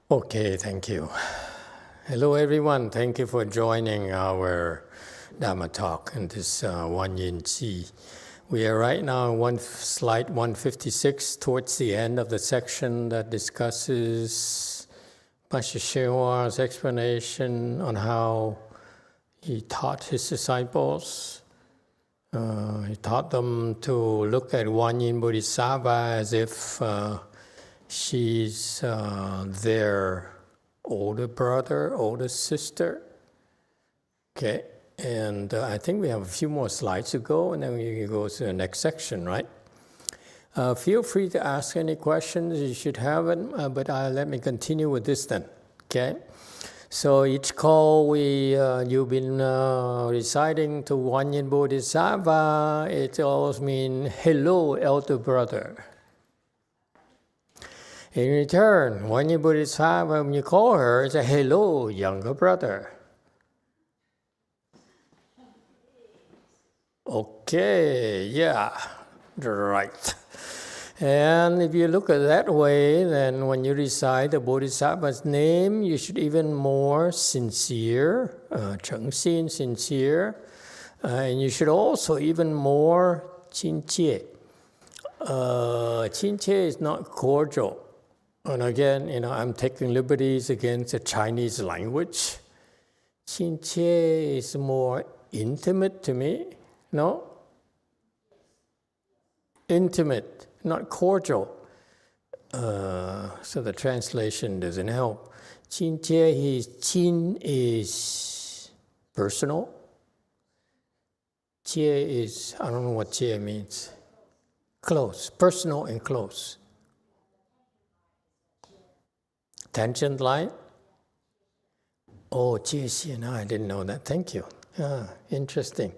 Okay, thank you. Hello, everyone. Thank you for joining our Dharma talk in this GuanYin Qi. We are right now on slide 156, towards the end of the section that discusses Master YongHua's explanation on how he taught his disciples. He taught them to look at GuanYin Bodhisattva as if she's their older brother, older sister. Okay, and I think we have a few more slides to go, and then we can go to the next section, right? Feel free to ask any questions. You should have it, but let me continue with this then. Okay, so each call you've been reciting to GuanYin Bodhisattva. It always means hello, elder brother. In return, GuanYin Bodhisattva, when you call her, it's a hello, younger brother. Okay, yeah, right. And if you look at it that way, then when you recite the Bodhisattva's name, you should even more sincere, Chengxin, sincere, and you should also even more qinjie. Qinjie is not cordial. And again, I'm taking liberties against the Chinese language. Qinjie is more intimate to me, no? Intimate, not cordial. So the translation doesn't help. Qin is personal. Jie is, I don't know what jie means. Close, personal and close. Tangent line? Oh, 界限, I didn't know that. Thank you. Interesting.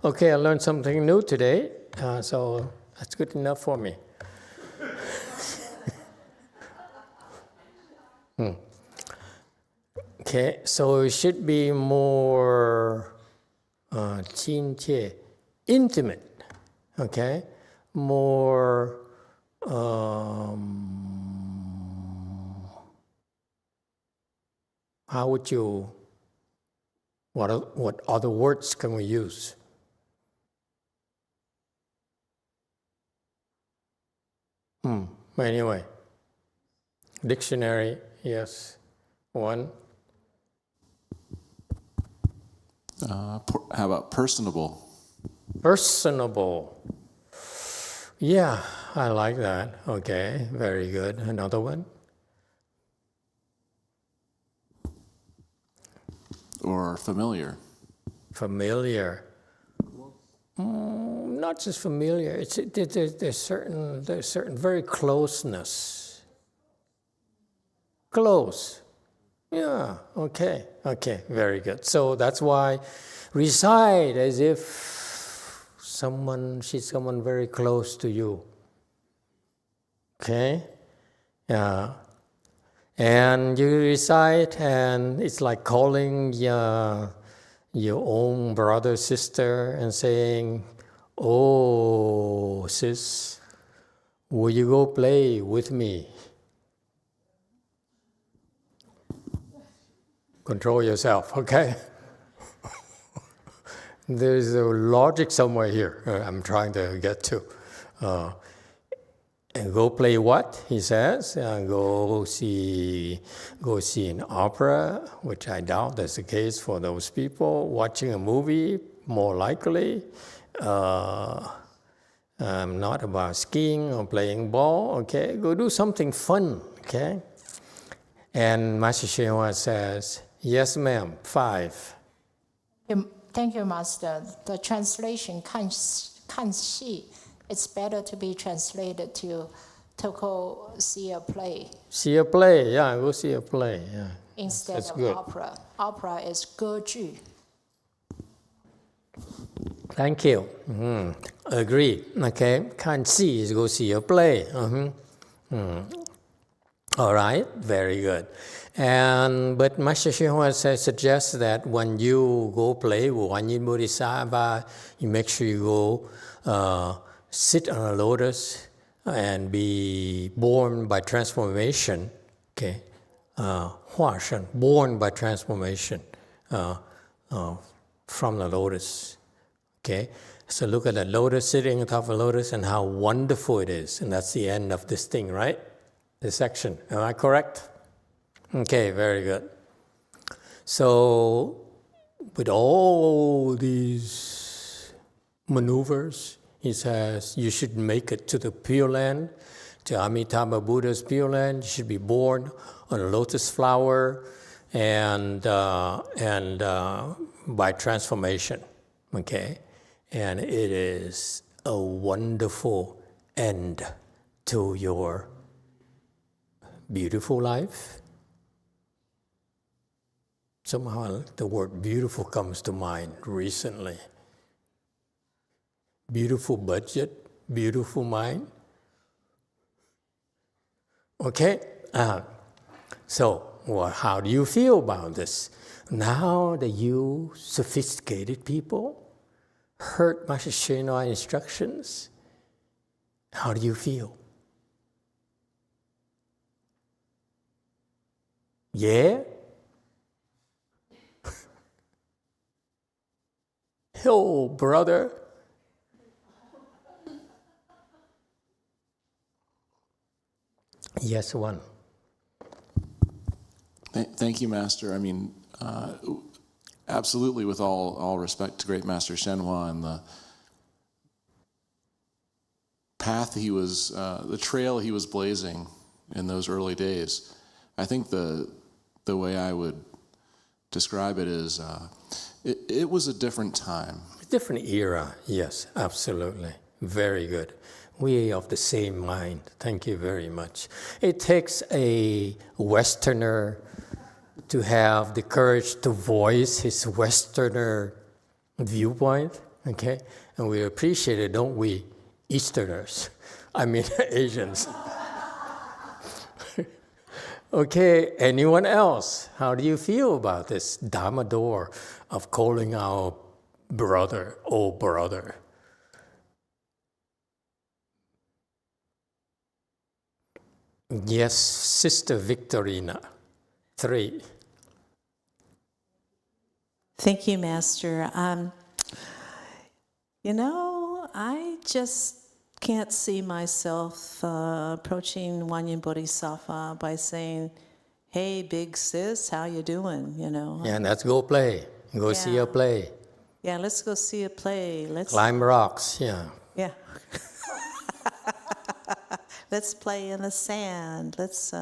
Okay, I learned something new today, so that's good enough for me. Okay, so it should be more 亲切, intimate, okay? More how would you, what other words can we use? Anyway, dictionary, yes, one. How about personable? Personable. Yeah, I like that. Okay, very good. Another one? Or familiar? Familiar. Not just familiar. There's certain very closeness. Close. Yeah. Okay. Very good. So that's why recite as if she's someone very close to you. Okay. Yeah. And you recite, and it's like calling your own brother, sister, and saying, "Oh, sis, will you go play with me?" Control yourself, okay? There's a logic somewhere here I'm trying to get to. And go play what? He says. Go see an opera, which I doubt that's the case for those people. Watching a movie, more likely. Not about skiing or playing ball. Okay, go do something fun. Okay. And Master YongHua says, "Yes, ma'am. 5." Thank you, Master. The translation 看戏. It's better to be translated to go see a play. See a play, yeah, go see a play, yeah. Instead That's of good. opera. Opera is 歌剧. Thank you. Agreed. Okay, 看戏 is go see a play. All right, very good. But Master YongHua suggests that when you go play with GuanYin Bodhisattva, you make sure you go sit on a lotus and be born by transformation. Okay, 化身, born by transformation from the lotus. Okay, so look at the lotus sitting on top of a lotus and how wonderful it is. And that's the end of this thing, right? This section. Am I correct? Okay, very good. So with all these maneuvers, he says, you should make it to the Pure Land, to Amitabha Buddha's Pure Land. You should be born on a lotus flower and by transformation, okay? And it is a wonderful end to your beautiful life. Somehow the word beautiful comes to mind recently. Beautiful budget, beautiful mind. Okay, so how do you feel about this? Now that you sophisticated people heard Master Hsuan instructions, how do you feel? Yeah? Oh, brother. Yes, one. Thank you, Master. I mean, absolutely, with all respect to great Master YongHua and the path he was, the trail he was blazing in those early days. I think the way I would describe it is, it was a different time. A different era, yes, absolutely. Very good. We are of the same mind. Thank you very much. It takes a Westerner to have the courage to voice his Westerner viewpoint, okay? And we appreciate it, don't we, Easterners? I mean, Asians. Okay, anyone else? How do you feel about this Dharma door of calling our brother, oh brother? Yes, Sister Victorina. 3. Thank you, Master. I just can't see myself approaching Wanyin Bodhisattva by saying, "Hey, big sis, how you doing?" Yeah, let's go play. Go see a play. Yeah, let's go see a play. Let's climb rocks. Yeah. Yeah. Let's play in the sand. Let's,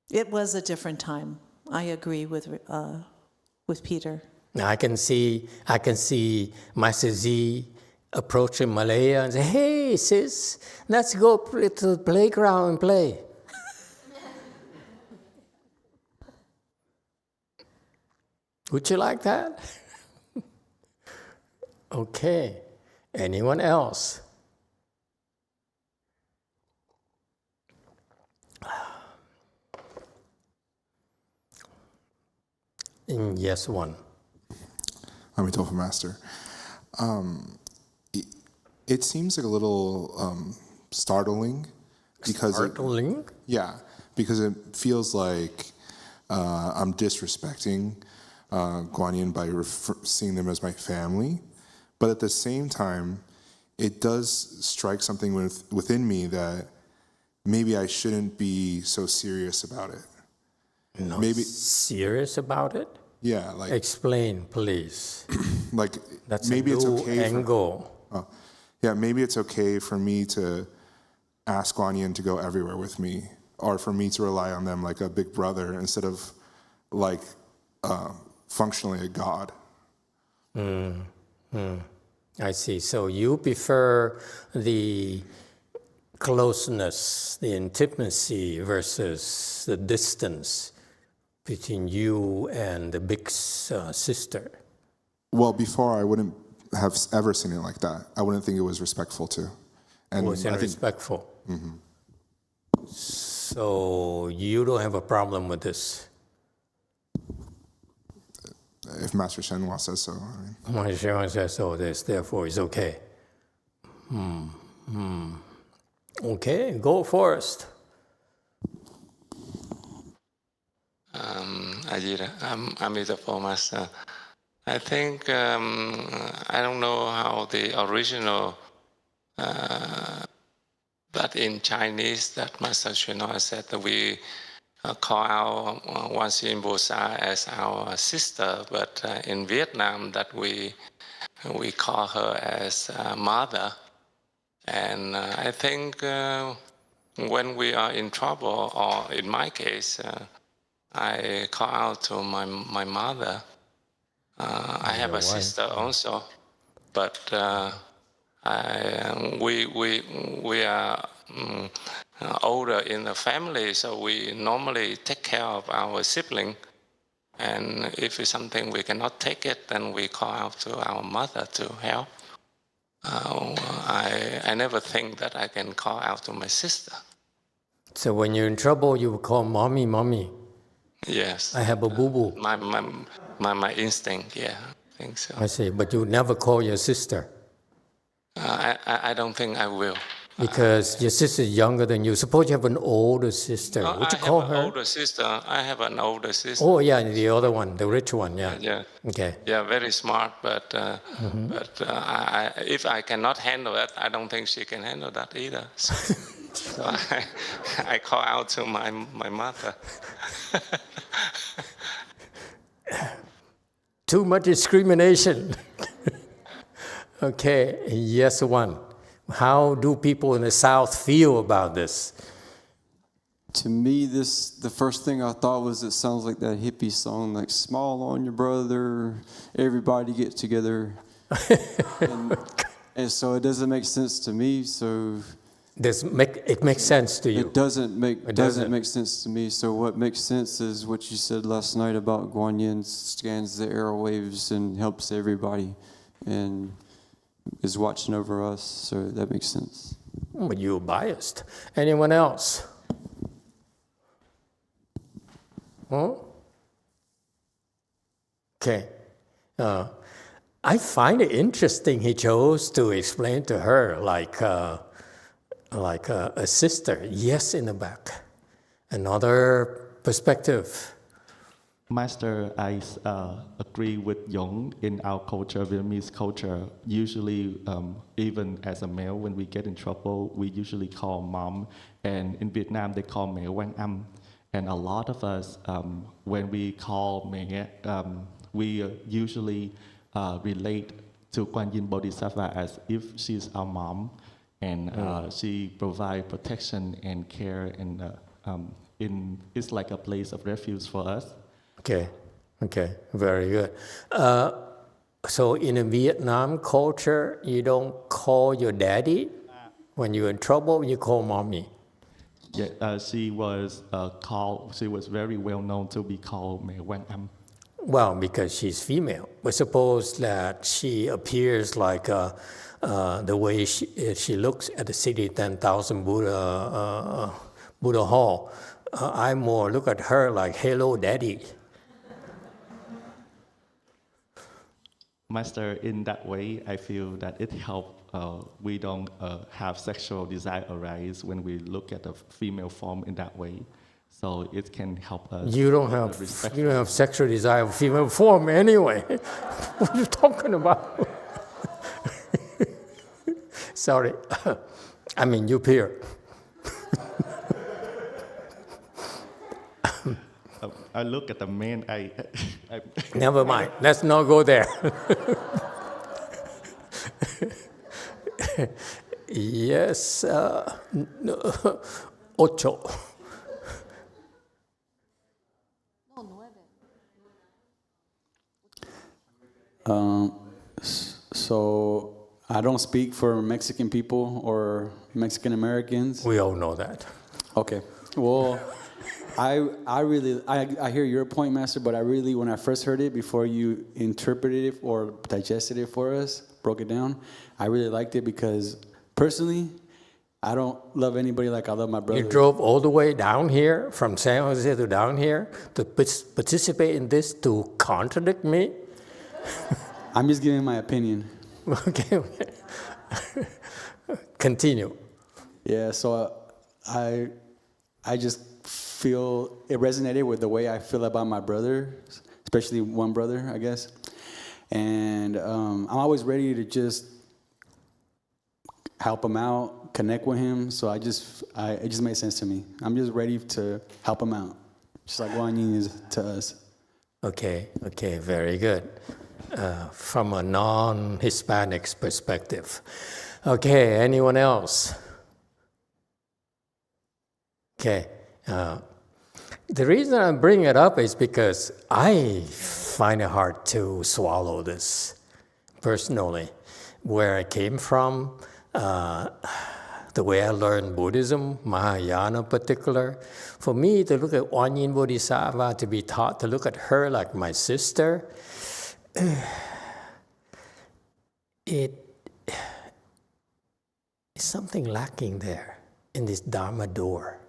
It was a different time. I agree with Peter. Now I can see Master Z approaching Malaya and say, "Hey, sis, let's go to the playground and play." Would you like that? Okay. Anyone else? Yes, one. Emitofuo, Master. It seems like a little startling because because it feels like I'm disrespecting GuanYin by seeing them as my family, but at the same time, it does strike something within me that maybe I shouldn't be so serious about it. Not maybe serious about it? Yeah, like explain, please. Like that's maybe a new it's okay. Angle. Yeah, maybe it's okay for me to ask GuanYin to go everywhere with me, or for me to rely on them like a big brother instead of like functionally a god. I see. So you prefer the closeness, the intimacy versus the distance between you and the big sister. Well, before I wouldn't have ever seen it like that. I wouldn't think it was respectful to. And it wasn't respectful. Mm-hmm. So you don't have a problem with this? If Master YongHua says so. Master YongHua says so, therefore it's okay. Okay, go first. Emitofuo Master. I think, I don't know how the original, but in Chinese, that Master Shinoa said that we call our YongHua Bosa as our sister, but in Vietnam that we call her as mother. And I think when we are in trouble, or in my case, I call out to my mother. I have a sister also, but we are older in the family, so we normally take care of our sibling. And if it's something we cannot take it, then we call out to our mother to help. I never think that I can call out to my sister. So when you're in trouble, you call mommy, mommy. Yes. I have a boo-boo. My instinct, yeah, I think so. I see, but you never call your sister. I don't think I will. Because your sister is younger than you. Suppose you have an older sister. Would you call her? I have an older sister. Oh, yeah, the other one, the rich one, yeah. Yeah. Okay. Yeah, very smart, but if I cannot handle that, I don't think she can handle that either. So I call out to my mother. Too much discrimination. Okay, yes, one. How do people in the South feel about this? To me, the first thing I thought was it sounds like that hippie song, like "Smile on your brother, everybody get together," and so it doesn't make sense to me. So it makes sense to you? It doesn't make sense to me. So what makes sense is what you said last night about GuanYin scans the airwaves and helps everybody, and is watching over us. So that makes sense. But you're biased. Anyone else? Huh? Okay. I find it interesting he chose to explain to her like a sister. Yes, in the back. Another perspective. Master, I agree with Yong. In our culture, Vietnamese culture, usually, even as a male, when we get in trouble, we usually call mom. And in Vietnam, they call mẹ Quan Âm. And a lot of us, when we call mẹ, we usually relate to GuanYin Bodhisattva as if she's our mom, and she provides protection and care, and it's like a place of refuge for us. Okay, very good. So in a Vietnam culture, you don't call your daddy when you're in trouble. You call mommy. Yeah, she was She was very well known to be called mẹ Quan Âm. Well, because she's female. But suppose that she appears like the way she looks at the city 10,000 Buddha Hall. I more look at her like, hello, daddy. Master, in that way, I feel that it helps. We don't have sexual desire arise when we look at the female form in that way. So it can help us. You don't have sexual desire of female form anyway. What are you talking about? Sorry. I mean, you peer. I look at the man. Never mind. Let's not go there. Yes. Ocho. So I don't speak for Mexican people or Mexican Americans. We all know that. Okay. Well, I really hear your point, Master, but I really, when I first heard it, before you interpreted it or digested it for us, broke it down, I really liked it because personally, I don't love anybody like I love my brother. You drove all the way down here, from San Jose to down here, to participate in this, to contradict me? I'm just giving my opinion. Okay. Continue. Yeah, so I just it resonated with the way I feel about my brother, especially one brother, I guess. And I'm always ready to just help him out, connect with him. So it just made sense to me. I'm just ready to help him out, just like GuanYin is to us. Okay, very good. From a non-Hispanic perspective. Okay, anyone else? Okay. The reason I bring it up is because I find it hard to swallow this personally. Where I came from, the way I learned Buddhism, Mahayana in particular, for me to look at GuanYin Bodhisattva, to be taught to look at her like my sister, it's something lacking there in this Dharma door.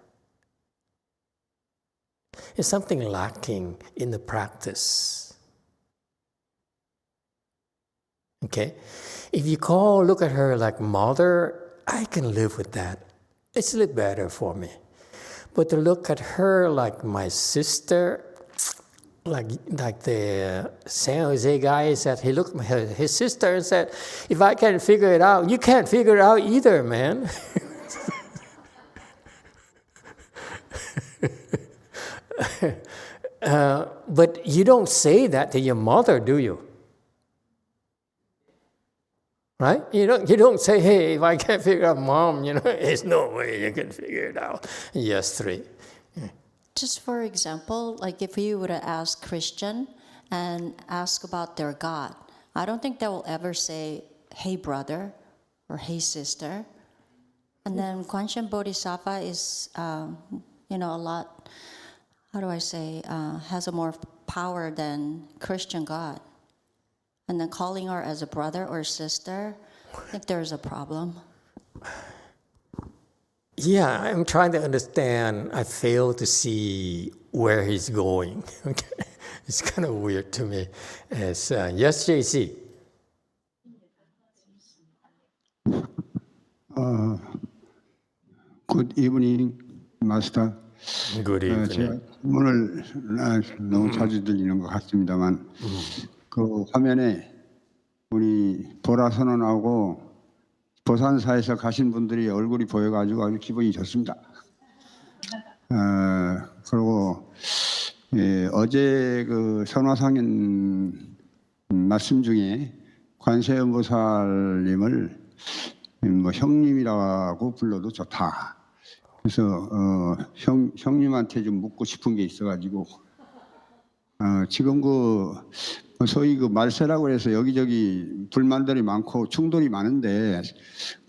It's something lacking in the practice. Okay? If you look at her like mother, I can live with that. It's a little better for me. But to look at her like my sister, like the San Jose guy said, he looked at his sister and said, if I can't figure it out, you can't figure it out either, man. But you don't say that to your mother, do you? Right? You don't say, hey, if I can't figure out Mom, there's no way you can figure it out. Yes, 3. Just for example, like if you were to ask Christian and ask about their God, I don't think they will ever say, hey brother, or hey sister. And then GuanYin Bodhisattva is, a lot, has a more power than Christian God. And then calling her as a brother or sister, I think there's a problem. Yeah, I'm trying to understand. I fail to see where he's going. Okay, it's kind of weird to me. Yes, JC. Good evening, Master. Good evening. 제가 문을 너무 자주 들리는 것 같습니다만 그 화면에 우리 보라 선언하고 보산사에서 가신 분들이 얼굴이 보여가지고 아주 기분이 좋습니다. 그리고 어제 그 선화상인 말씀 중에 관세음보살님을 형님이라고 불러도 좋다. 그래서 형님한테 좀 묻고 싶은 게 있어가지고 지금 소위 말세라고 해서 여기저기 불만들이 많고 충돌이 많은데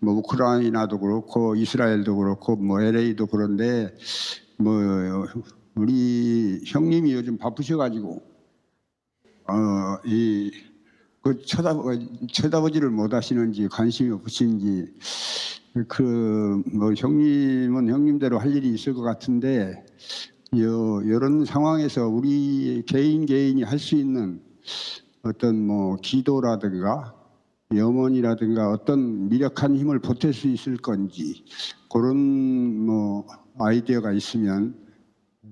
우크라이나도 그렇고 이스라엘도 그렇고 LA도 그런데 우리 형님이 요즘 바쁘셔가지고 쳐다보지를 못하시는지 관심이 없으신지 형님은 형님대로 할 일이 있을 것 같은데 이런 상황에서 우리 개인이 할 수 있는 어떤 기도라든가 염원이라든가 어떤 미력한 힘을 보탤 수 있을 건지 그런 아이디어가 있으면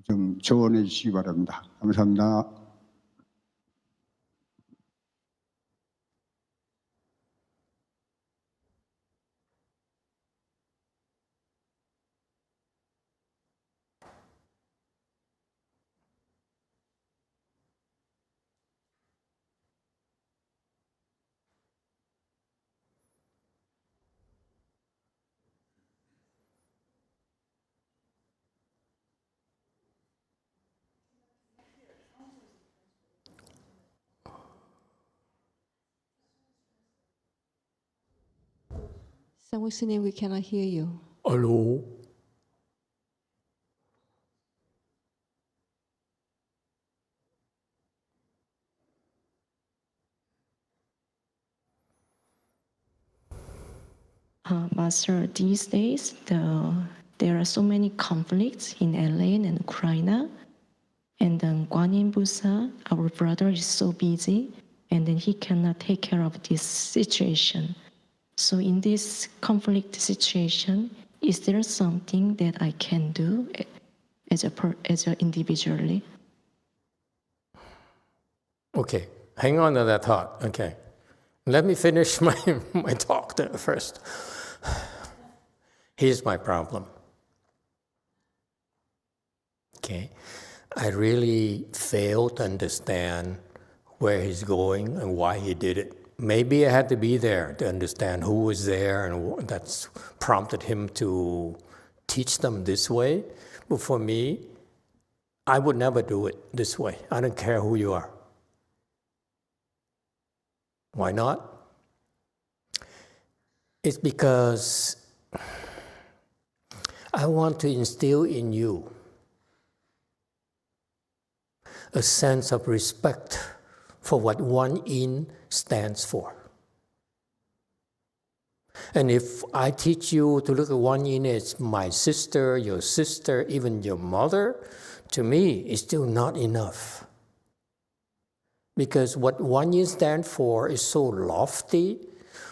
좀 조언해 주시기 바랍니다. 감사합니다. Sangwixine, we cannot hear you. Hello? Master, these days there are so many conflicts in LA and Ukraine, and then GuanYin Busa, our brother, is so busy, and then he cannot take care of this situation. So in this conflict situation, is there something that I can do as a individually. Okay, hang on to that thought. Okay, let me finish my talk there first. Here's my problem. Okay, I really fail to understand where he's going and why he did it. Maybe I had to be there to understand who was there and that's prompted him to teach them this way. But for me, I would never do it this way. I don't care who you are. Why not? It's because I want to instill in you a sense of respect for what GuanYin stands for. And if I teach you to look at GuanYin as my sister, even your mother, to me, it's still not enough. Because what GuanYin stands for is so lofty,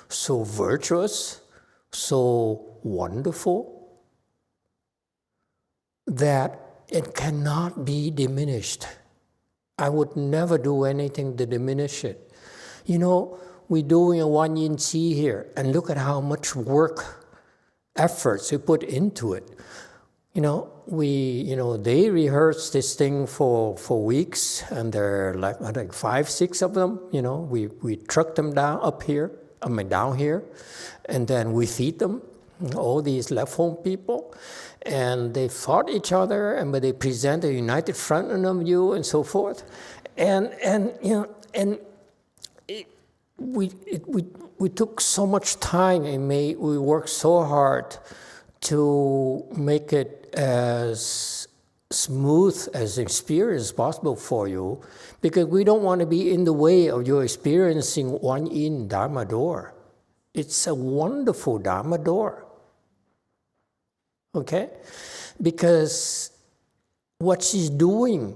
so virtuous, so wonderful, that it cannot be diminished. I would never do anything to diminish it. You know, we're doing a GuanYin Qi here, and look at how much work, efforts we put into it. You know, they rehearse this thing for weeks, and there are like 5, 6 of them. You know, we truck them down here, and then we feed them. All these left home people, and they fought each other, and but they present a united front of you, and so forth, and we took so much time, and we worked so hard to make it as smooth as experience as possible for you, because we don't want to be in the way of your experiencing GuanYin Dharma door. It's a wonderful Dharma door. Okay? Because what she's doing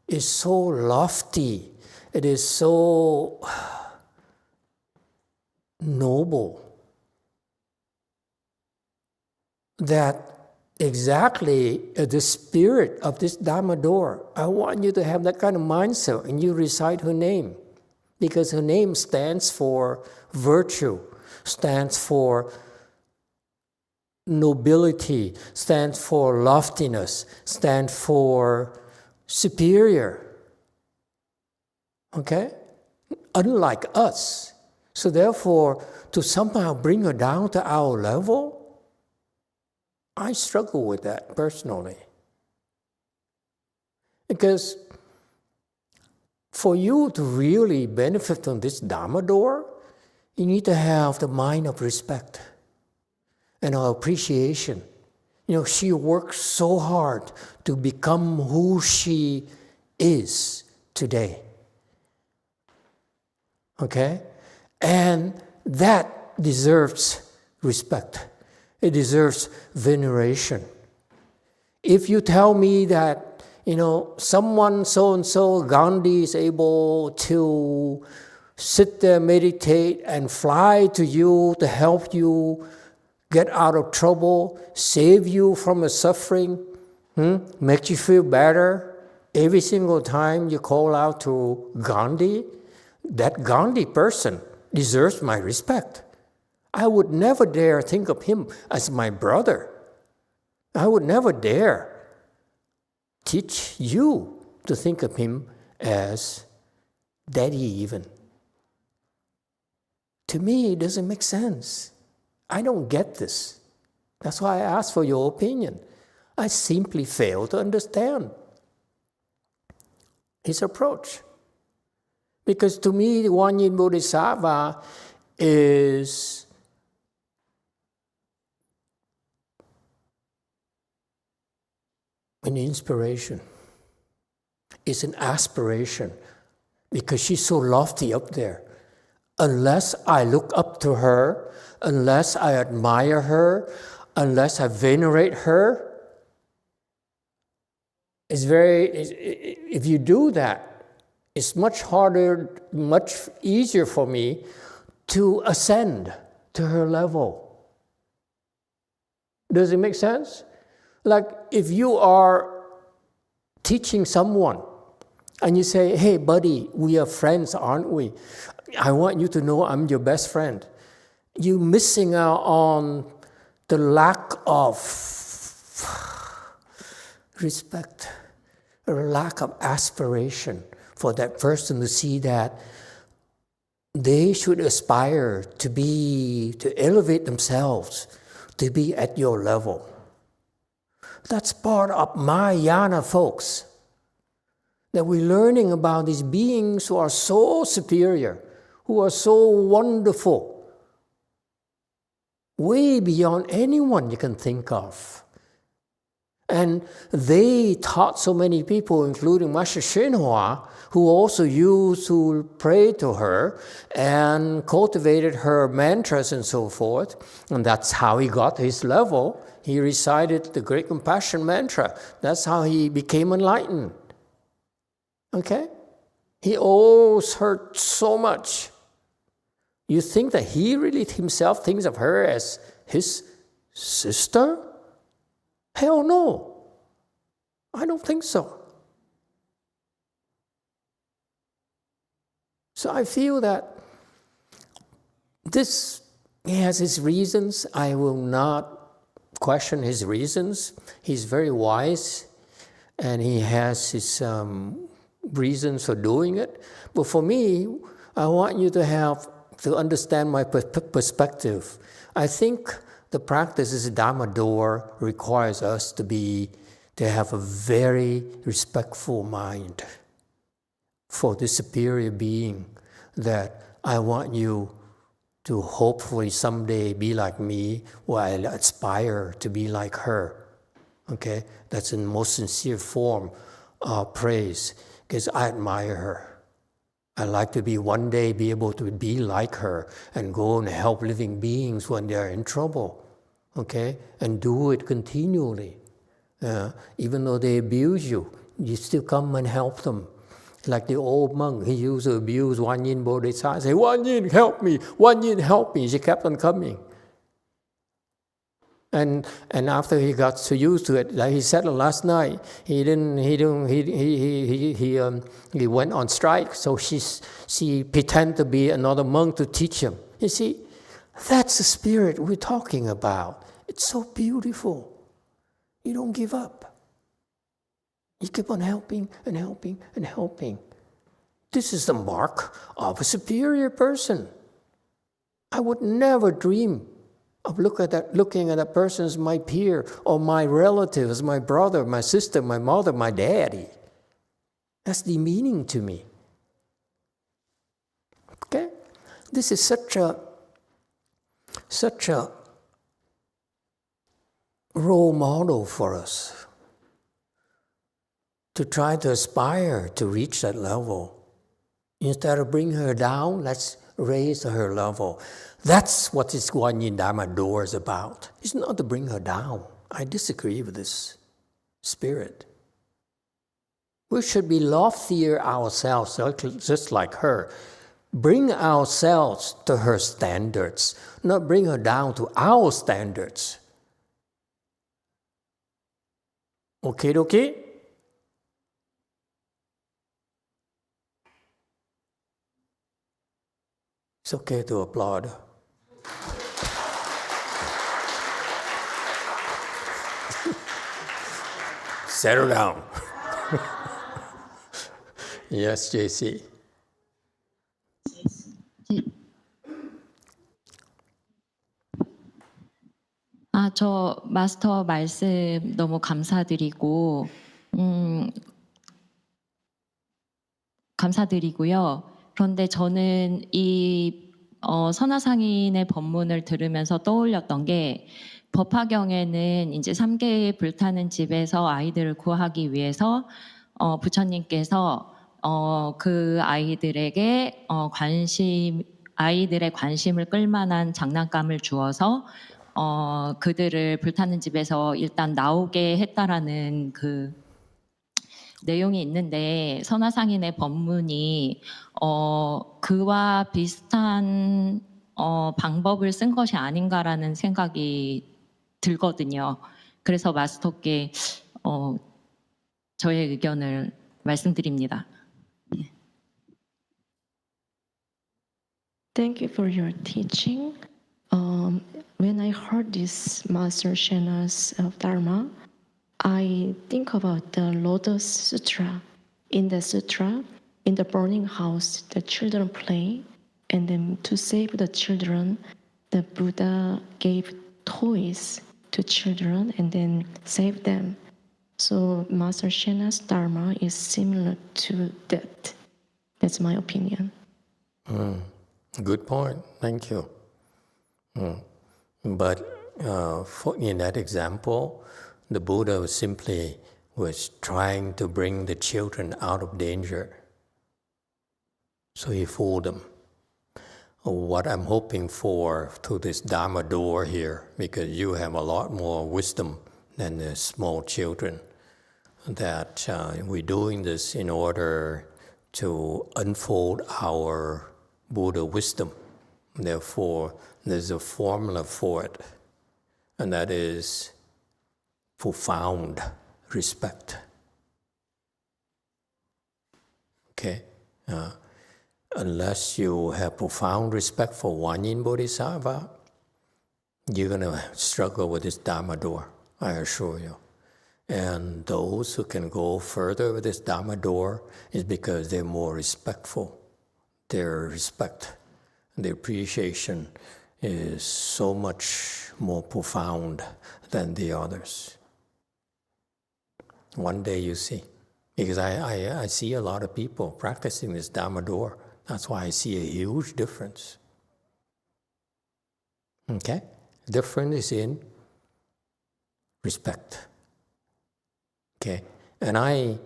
is so lofty, it is so noble, that exactly the spirit of this Dharma door, I want you to have that kind of mindset, and you recite her name, because her name stands for virtue, stands for nobility, stands for loftiness, stands for superior. Okay? Unlike us. So therefore, to somehow bring her down to our level, I struggle with that personally. Because for you to really benefit from this Dharma door, you need to have the mind of respect and appreciation. You know, she worked so hard to become who she is today. Okay? And that deserves respect. It deserves veneration. If you tell me that, you know, someone so-and-so, Gandhi, is able to sit there, meditate, and fly to you to help you get out of trouble, save you from a suffering, make you feel better every single time you call out to Gandhi, that Gandhi person deserves my respect. I would never dare think of him as my brother. I would never dare teach you to think of him as daddy even. To me, it doesn't make sense. I don't get this. That's why I asked for your opinion. I simply fail to understand his approach. Because to me, the GuanYin Bodhisattva is an inspiration. It's an aspiration, because she's so lofty up there. Unless I look up to her, unless I admire her, unless I venerate her, if you do that, it's much harder, much easier for me to ascend to her level. Does it make sense? Like if you are teaching someone, and you say, hey, buddy, we are friends, aren't we? I want you to know I'm your best friend. You're missing out on the lack of respect, or lack of aspiration for that person to see that they should aspire to elevate themselves, to be at your level. That's part of Mahayana, folks. That we're learning about these beings who are so superior, who are so wonderful, way beyond anyone you can think of. And they taught so many people, including Master YongHua, who also used to pray to her and cultivated her mantras and so forth. And that's how he got his level. He recited the Great Compassion Mantra. That's how he became enlightened. Okay? He owes her so much. You think that he really himself thinks of her as his sister? Hell no. I don't think so. So I feel that he has his reasons. I will not question his reasons. He's very wise, and he has his reasons for doing it. But for me, I want you to understand my perspective. I think the practice as a Dharma doer requires us to have a very respectful mind for the superior being, that I want you to hopefully someday be like me, or I aspire to be like her. Okay? That's the most sincere form of praise, because I admire her. I like to one day be able to be like her and go and help living beings when they are in trouble. Okay? And do it continually. Even though they abuse you, you still come and help them. Like the old monk, he used to abuse GuanYin Bodhisattva. Say, GuanYin, help me! GuanYin, help me! She kept on coming. And after he got so used to it, like he said last night, he went on strike. So she pretended to be another monk to teach him. You see, that's the spirit we're talking about. It's so beautiful. You don't give up. You keep on helping and helping and helping. This is the mark of a superior person. I would never dream of looking at that person as my peer or my relative, as my brother, my sister, my mother, my daddy. That's demeaning to me. Okay? This is such a role model for us, to try to aspire to reach that level. Instead of bring her down, let's raise her level. That's what this GuanYin Dharma door is about. It's not to bring her down. I disagree with this spirit. We should be loftier ourselves, just like her. Bring ourselves to her standards, not bring her down to our standards. Okay? It's okay to applaud. Settle down. Yes, JC. 저 마스터 말씀 너무 감사드리고요. 그런데 저는 이 선화상인의 법문을 들으면서 떠올렸던 게, 법화경에는 이제 3개의 불타는 집에서 아이들을 구하기 위해서 부처님께서 그 아이들에게 아이들의 관심을 끌만한 장난감을 주어서 그들을 불타는 집에서 일단 나오게 했다라는 그 내용이 있는데, 선화상인의 법문이 그와 비슷한 방법을 쓴 것이 아닌가라는 생각이 들거든요. 그래서 마스터께 저의 의견을 말씀드립니다. Thank you for your teaching. When I heard this Master Shanna's Dharma, I think about the Lotus Sutra. In the sutra, in the burning house, the children play, and then to save the children, the Buddha gave toys to children and then saved them. So Master Shanna's Dharma is similar to that. That's my opinion. Good point. Thank you. But in that example, the Buddha was trying to bring the children out of danger. So he fooled them. What I'm hoping for through this Dharma door here, because you have a lot more wisdom than the small children, that we're doing this in order to unfold our Buddha wisdom. Therefore, there's a formula for it, and that is profound respect. Okay? Unless you have profound respect for GuanYin Bodhisattva, you're going to struggle with this Dharma door, I assure you. And those who can go further with this Dharma door is because they're more respectful. Their respect, their appreciation is so much more profound than the others. One day you see. Because I see a lot of people practicing this Dharma door. That's why I see a huge difference. Okay? Difference is in respect. Okay? And I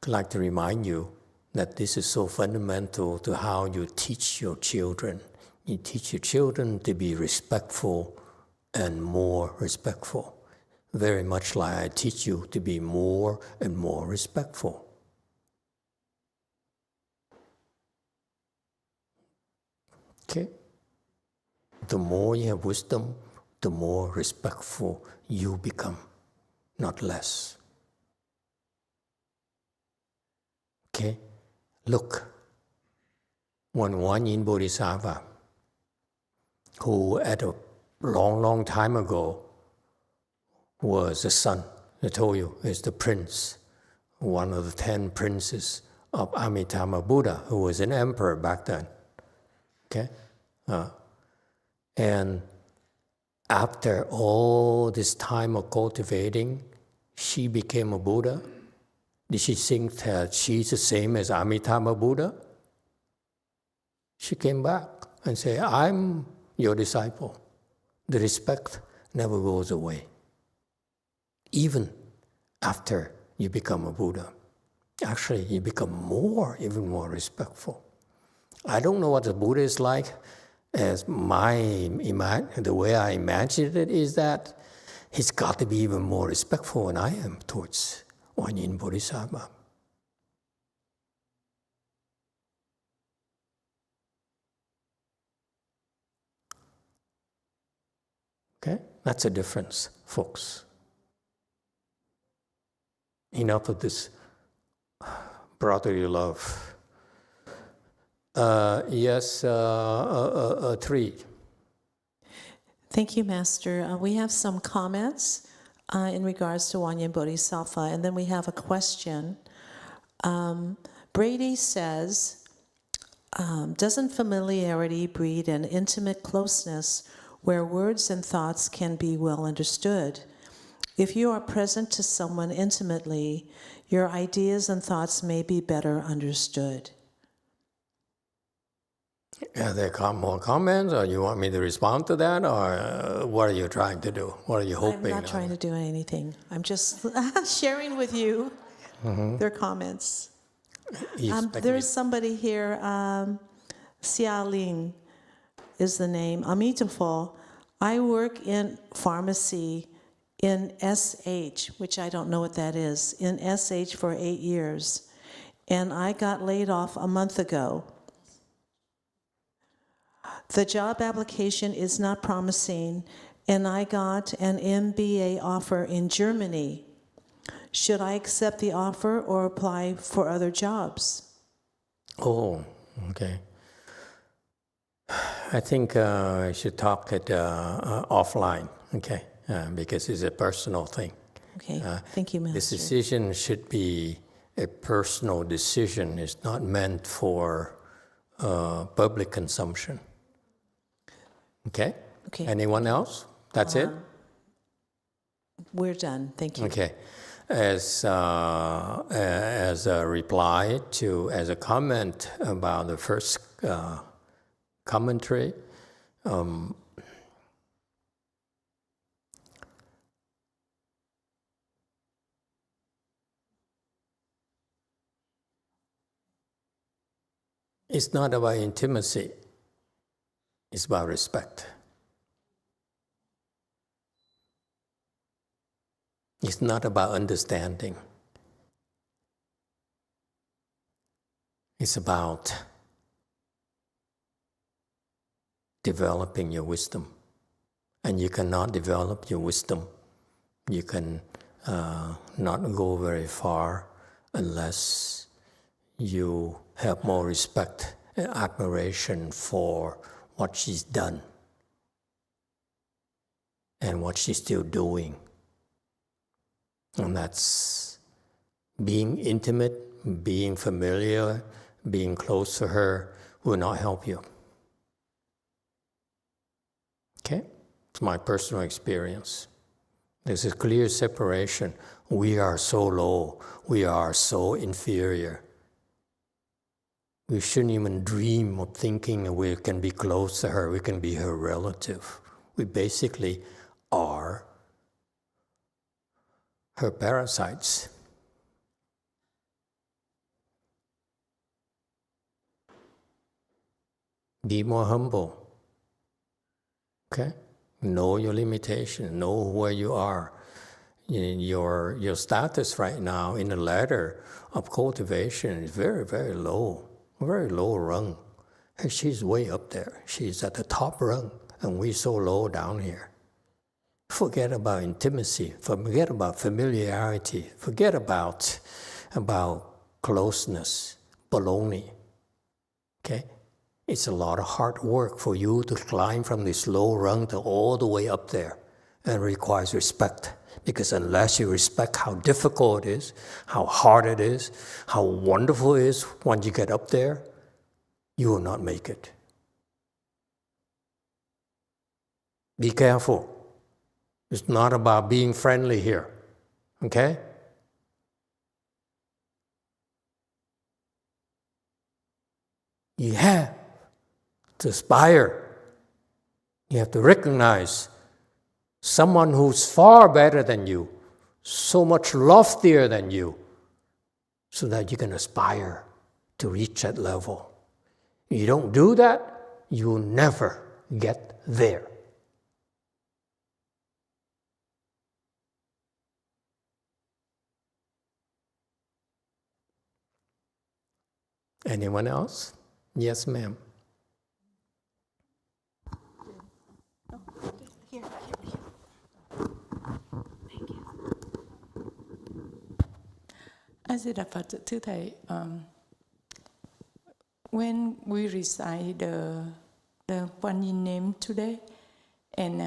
like to remind you that this is so fundamental to how you teach your children. You teach your children to be respectful and more respectful. Very much like I teach you to be more and more respectful. Okay? The more you have wisdom, the more respectful you become, not less. Okay? Look, when GuanYin Bodhisattva, who at a long time ago was a son, I told you, is the prince, one of the 10 princes of Amitabha Buddha, who was an emperor back then. Okay? And after all this time of cultivating, she became a Buddha. Did she think that she's the same as Amitabha Buddha? She came back and said, I'm your disciple. The respect never goes away, even after you become a Buddha. Actually, you become even more respectful. I don't know what the Buddha is like. As the way I imagine it is that he's got to be even more respectful than I am towards GuanYin Bodhisattva. Okay? That's a difference, folks. Enough of this brotherly love. Yes, 3. Thank you, Master. We have some comments in regards to GuanYin Bodhisattva, and then we have a question. Brady says, doesn't familiarity breed an intimate closeness where words and thoughts can be well understood? If you are present to someone intimately, your ideas and thoughts may be better understood. Are there more comments, or you want me to respond to that, or what are you trying to do? What are you hoping? I'm not trying to do anything. I'm just sharing with you their comments. There's somebody here, Xia Ling is the name, Emitofuo. I work in pharmacy in SH, which I don't know what that is, in SH for 8 years. And I got laid off a month ago. The job application is not promising, and I got an MBA offer in Germany. Should I accept the offer or apply for other jobs? Oh, okay. I think I should talk it offline, okay, because it's a personal thing. Okay, thank you, Master. This decision should be a personal decision. It's not meant for public consumption. Okay? Okay. Anyone else? That's it? We're done. Thank you. Okay. As a reply to, as a comment about the first commentary, it's not about intimacy, it's about respect. It's not about understanding. It's about developing your wisdom. And you cannot develop your wisdom. You can not go very far unless you have more respect and admiration for what she's done and what she's still doing. And that's being intimate, being familiar, being close to her will not help you. Okay? It's my personal experience. There's a clear separation. We are so low. We are so inferior. We shouldn't even dream of thinking we can be close to her, we can be her relative. We basically are her parasites. Be more humble. Okay? Know your limitation. Know where you are. Your status right now in the ladder of cultivation is very, very low. Very low rung. And she's way up there. She's at the top rung, and we're so low down here. Forget about intimacy. Forget about familiarity. Forget about closeness. Baloney. Okay? It's a lot of hard work for you to climb from this low rung to all the way up there, and it requires respect. Because unless you respect how difficult it is, how hard it is, how wonderful it is once you get up there, you will not make it. Be careful. It's not about being friendly here, okay? You have to aspire. You have to recognize someone who's far better than you, so much loftier than you, so that you can aspire to reach that level. If you don't do that, you will never get there. Anyone else? Yes, ma'am. Here. Thank you. A Di Đà Phật, thưa thầy, when we recite the GuanYin name today, and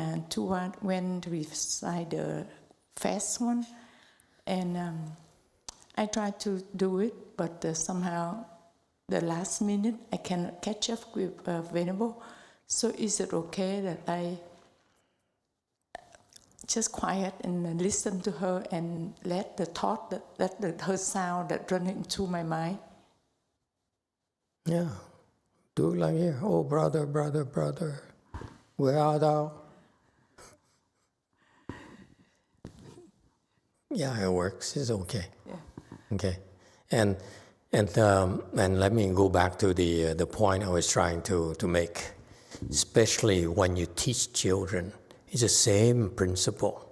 when we recite the first one, and I try to do it, but somehow the last minute I cannot catch up with Venerable. So is it okay that I just quiet and listen to her and let the thought, her sound that run into my mind? Yeah, do it like here. Oh, brother, brother, brother, where art thou? Yeah, it works. It's okay. Yeah. Okay, and let me go back to the point I was trying to make. Especially when you teach children, it's the same principle.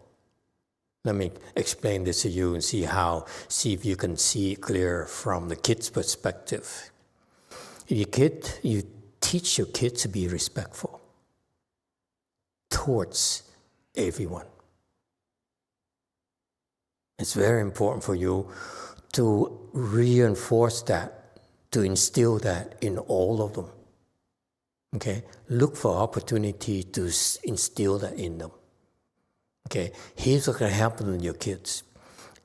Let me explain this to you and see if you can see it clear from the kid's perspective. You teach your kid to be respectful towards everyone. It's very important for you to reinforce that, to instill that in all of them. Okay? Look for opportunity to instill that in them. Okay? Here's what's going to happen with your kids.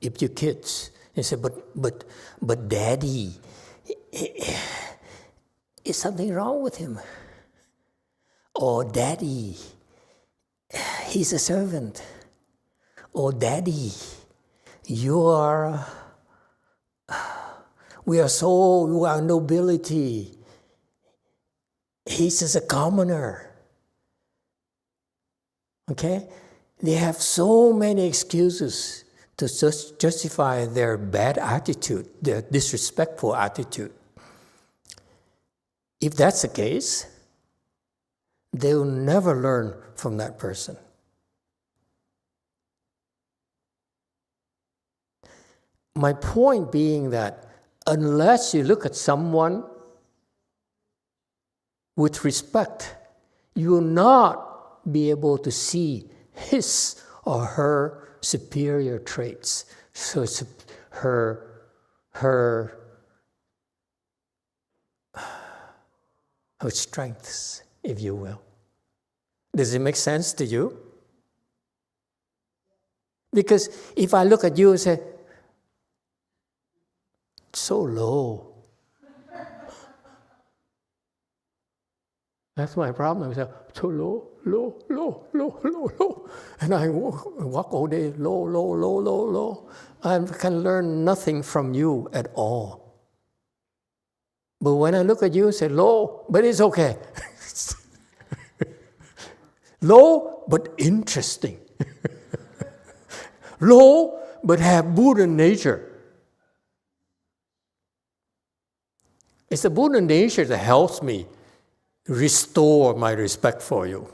If your kids, they say, but daddy, is something wrong with him? Or daddy, he's a servant. Or daddy, you are nobility. He's just a commoner. Okay? They have so many excuses to justify their bad attitude, their disrespectful attitude. If that's the case, they will never learn from that person. My point being that unless you look at someone with respect, you will not be able to see his or her superior traits, so her strengths, if you will. Does it make sense to you? Because if I look at you and say, so low. That's my problem. I say, so low. And I walk all day, low. I can learn nothing from you at all. But when I look at you and say, low, but it's okay. Low, but interesting. Low, but have Buddha nature. It's the Buddha nature that helps me restore my respect for you.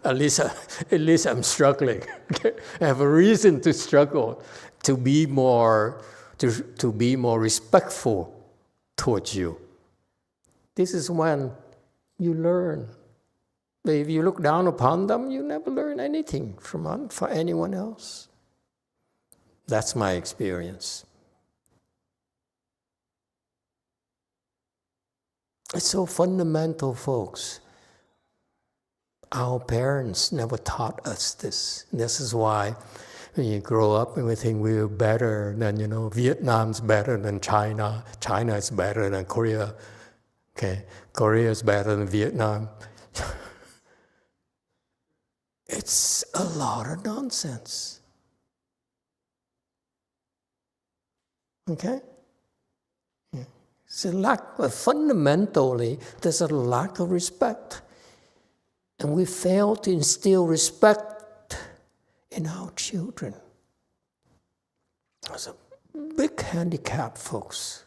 At least I'm struggling. I have a reason to struggle, to be more respectful towards you. This is when you learn. But if you look down upon them, you never learn anything from anyone else. That's my experience. It's so fundamental, folks. Our parents never taught us this. This is why when you grow up and we think we're better than, Vietnam's better than China. China is better than Korea. Okay, Korea is better than Vietnam. It's a lot of nonsense. Okay? It's a fundamentally, there's a lack of respect. And we fail to instill respect in our children. It's a big handicap, folks.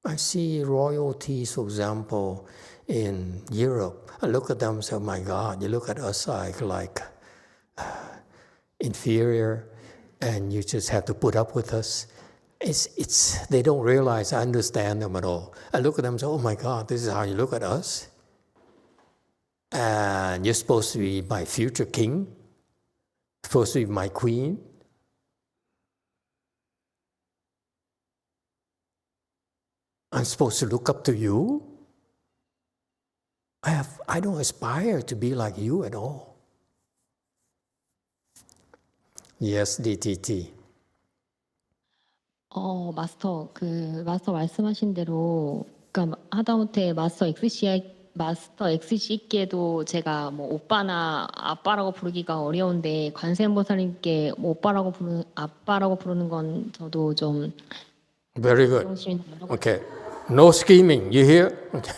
I see royalties, for example, in Europe. I look at them and say, oh my God, you look at us like inferior, and you just have to put up with us. They don't realize I understand them at all. I look at them and say, oh my God, this is how you look at us? And you're supposed to be my future king? Supposed to be my queen? I'm supposed to look up to you? I don't aspire to be like you at all. Yes, DTT. 마스터 말씀하신 대로, 그러니까 하다못해 마스터 XC께도 제가 뭐 오빠나 아빠라고 부르기가 어려운데 관세음보살님께 뭐 아빠라고 부르는 건 저도 좀. Very good. Okay. No scheming. You hear? Okay.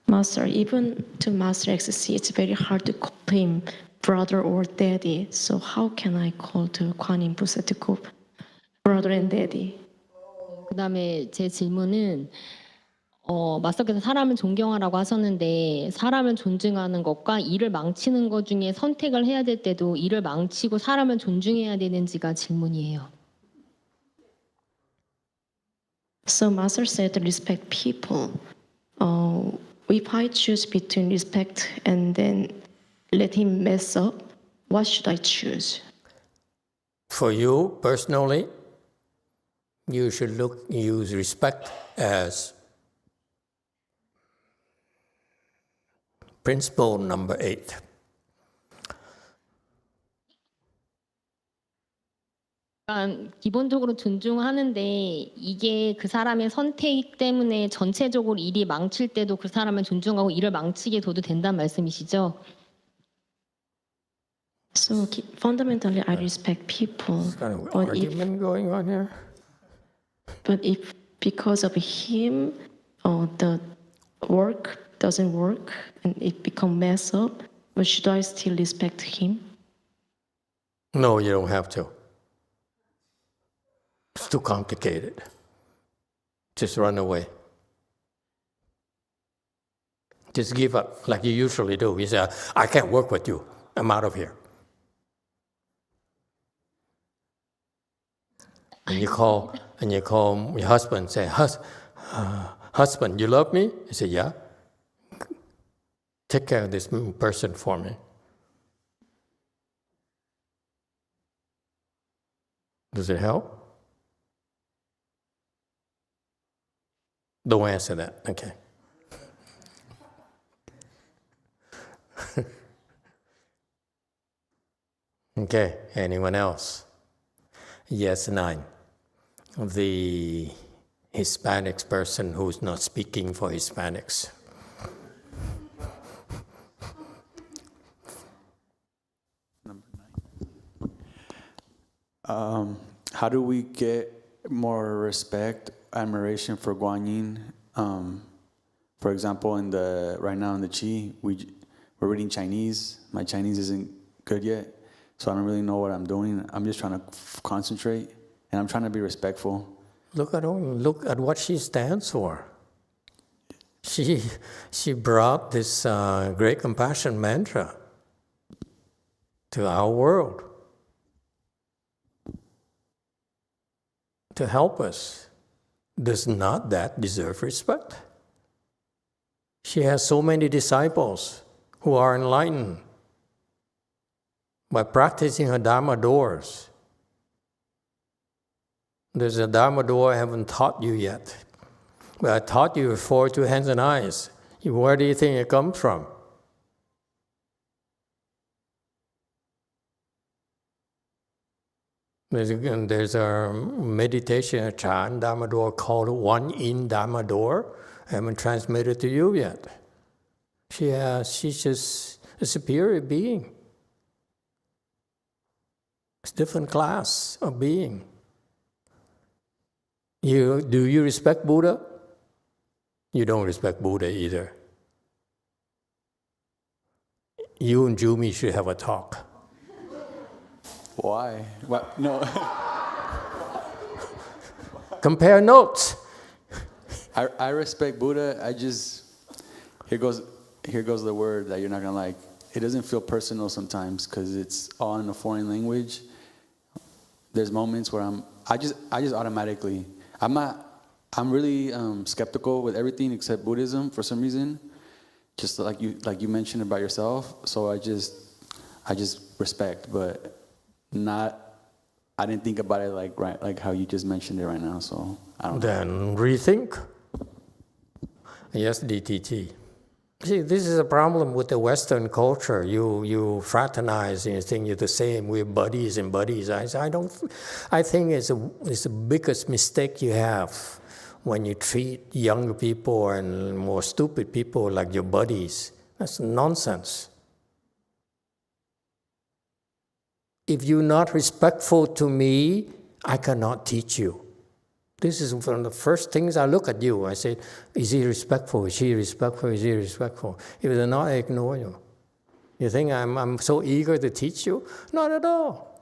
Master, even to Master XC, it's very hard to call him brother or daddy. So how can I call to GuanYin Buddha to call brother and daddy? 그다음에 제 질문은 마스터께서 사람을 존경하라고 하셨는데 사람을 존중하는 것과 일을 망치는 것 중에 선택을 해야 될 때도 일을 망치고 사람을 존중해야 되는지가 질문이에요. So Master said to respect people. If I choose between respect and then let him mess up, what should I choose? For you personally, you should use respect as principle number 8. 기본적으로 존중하는데 이게 그 사람의 선택 때문에 전체적으로 일이 망칠 때도 그 사람을 존중하고 일을 망치게 둬도 된다는 말씀이시죠? So fundamentally, I respect people. There's kind of argument going on here. But if because of him, the work doesn't work and it become mess up, but should I still respect him? No, you don't have to. It's too complicated. Just run away. Just give up like you usually do. You say, I can't work with you. I'm out of here. And you call your husband and say, husband, you love me? He say, yeah. Take care of this person for me. Does it help? Don't answer that. Okay. Okay. Anyone else? Yes, 9. The Hispanics person who's not speaking for Hispanics. How do we get more respect, admiration for GuanYin? For example, right now in the Qi, we're reading Chinese. My Chinese isn't good yet, so I don't really know what I'm doing. I'm just trying to concentrate, and I'm trying to be respectful. Look at what she stands for. She brought this great compassion mantra to our world to help us. Does not that deserve respect? She has so many disciples who are enlightened by practicing her Dharma doors. There's a Dharma door I haven't taught you yet. But I taught you before 2 hands and eyes. Where do you think it comes from? There's a meditation, a chant Dharma door called GuanYin Dharma door. I haven't transmitted to you yet. She's just a superior being. It's a different class of being. Do you respect Buddha? You don't respect Buddha either. You and Jumi should have a talk. Why? What? No. Compare notes. I respect Buddha. Here goes the word that you're not gonna like. It doesn't feel personal sometimes because it's all in a foreign language. There's moments where I just automatically, I'm really skeptical with everything except Buddhism for some reason. Just like you mentioned about yourself. So I just respect, but I didn't think about it like how you just mentioned it right now. So I don't know. Then rethink. Yes, DTT. See, this is a problem with the Western culture. You fraternize and you think you're the same. We're buddies and buddies. I think it's the biggest mistake you have when you treat younger people and more stupid people like your buddies. That's nonsense. If you're not respectful to me, I cannot teach you. This is one of the first things I look at you. I say, is he respectful? Is she respectful? Is he respectful? If they're not, I ignore you. You think I'm so eager to teach you? Not at all.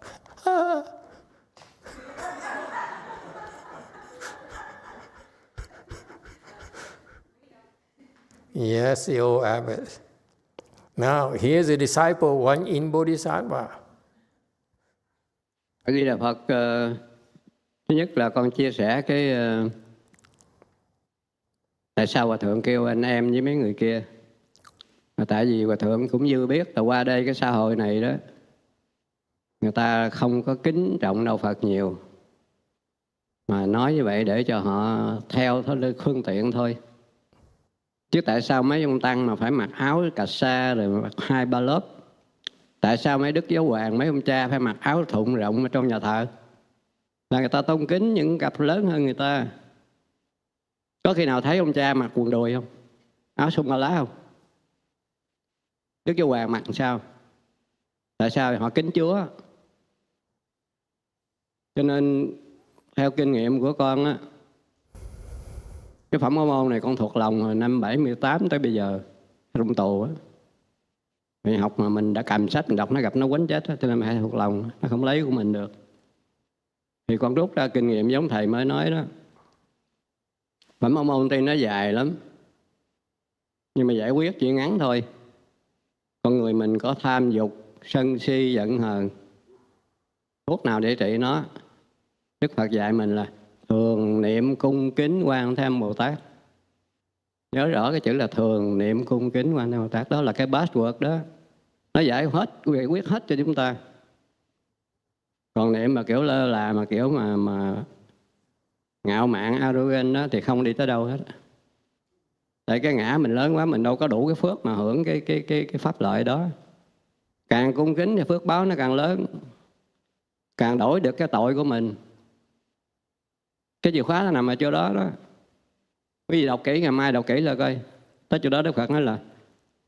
Yes, the old abbot. Now, here's a disciple, GuanYin Bodhisattva. A Di Đà Phật, thứ nhất là con chia sẻ cái Tại sao Hòa Thượng kêu anh em với mấy người kia? Tại vì Hòa Thượng cũng như biết là qua đây cái xã hội này đó, người ta không có kính trọng đạo Phật nhiều. Mà nói như vậy để cho họ theo thôi, phương tiện thôi. Chứ tại sao mấy ông tăng mà phải mặc áo cà sa rồi mặc 2-3 lớp? Tại sao mấy đức giáo hoàng, mấy ông cha phải mặc áo thụng rộng ở trong nhà thờ? Là người ta tôn kính những cặp lớn hơn người ta. Có khi nào thấy ông cha mặc quần đùi không? Áo sung ba lá không? Đức giáo hoàng mặc sao? Tại sao? Họ kính Chúa. Cho nên theo kinh nghiệm của con á, cái phẩm Hổ Môn này con thuộc lòng hồi năm 78 tới bây giờ, trong tù á. Mình học mà mình đã cầm sách mình đọc nó gặp nó quánh chết á, cho nên mình phải thuộc lòng, nó không lấy của mình được. Thì con rút ra kinh nghiệm giống thầy mới nói đó. Phẩm Hổ Môn tuy nó dài lắm, nhưng mà giải quyết chỉ ngắn thôi. Con người mình có tham dục, sân si, giận hờn, thuốc nào để trị nó? Đức Phật dạy mình là thường niệm cung kính Quan Thế Âm Bồ Tát. Nhớ rõ cái chữ là thường niệm cung kính Quan Thế Âm Bồ Tát. Đó là cái password đó. Nó giải quyết hết cho chúng ta. Còn niệm mà kiểu lơ là, mà kiểu mà ngạo mạn, arrogant đó, thì không đi tới đâu hết. Tại cái ngã mình lớn quá, mình đâu có đủ cái phước mà hưởng cái pháp lợi đó. Càng cung kính thì phước báo nó càng lớn, càng đổi được cái tội của mình. Cái chìa khóa nó nằm ở chỗ đó đó. Quý vị đọc kỹ, ngày mai đọc kỹ là coi. Tới chỗ đó Đức Phật nói là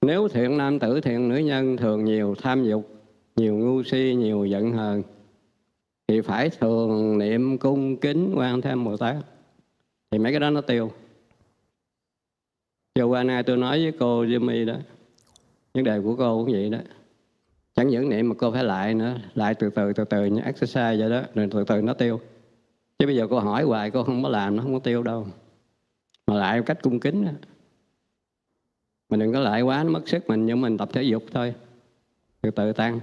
nếu thiện nam tử, thiện nữ nhân thường nhiều tham dục, nhiều ngu si, nhiều giận hờn, thì phải thường niệm cung kính Quan Thế Âm Bồ Tát. Thì mấy cái đó nó tiêu. Chiều qua nay tôi nói với cô Jimmy đó, vấn đề của cô cũng vậy đó. Chẳng những niệm mà cô phải lại nữa, lại từ từ như exercise vậy đó, rồi từ từ nó tiêu. Chứ bây giờ cô hỏi hoài cô không có làm, nó không có tiêu đâu. Mà lại cách cung kính đó. Mình đừng có lại quá, nó mất sức mình, nhưng mình tập thể dục thôi. Từ từ tăng.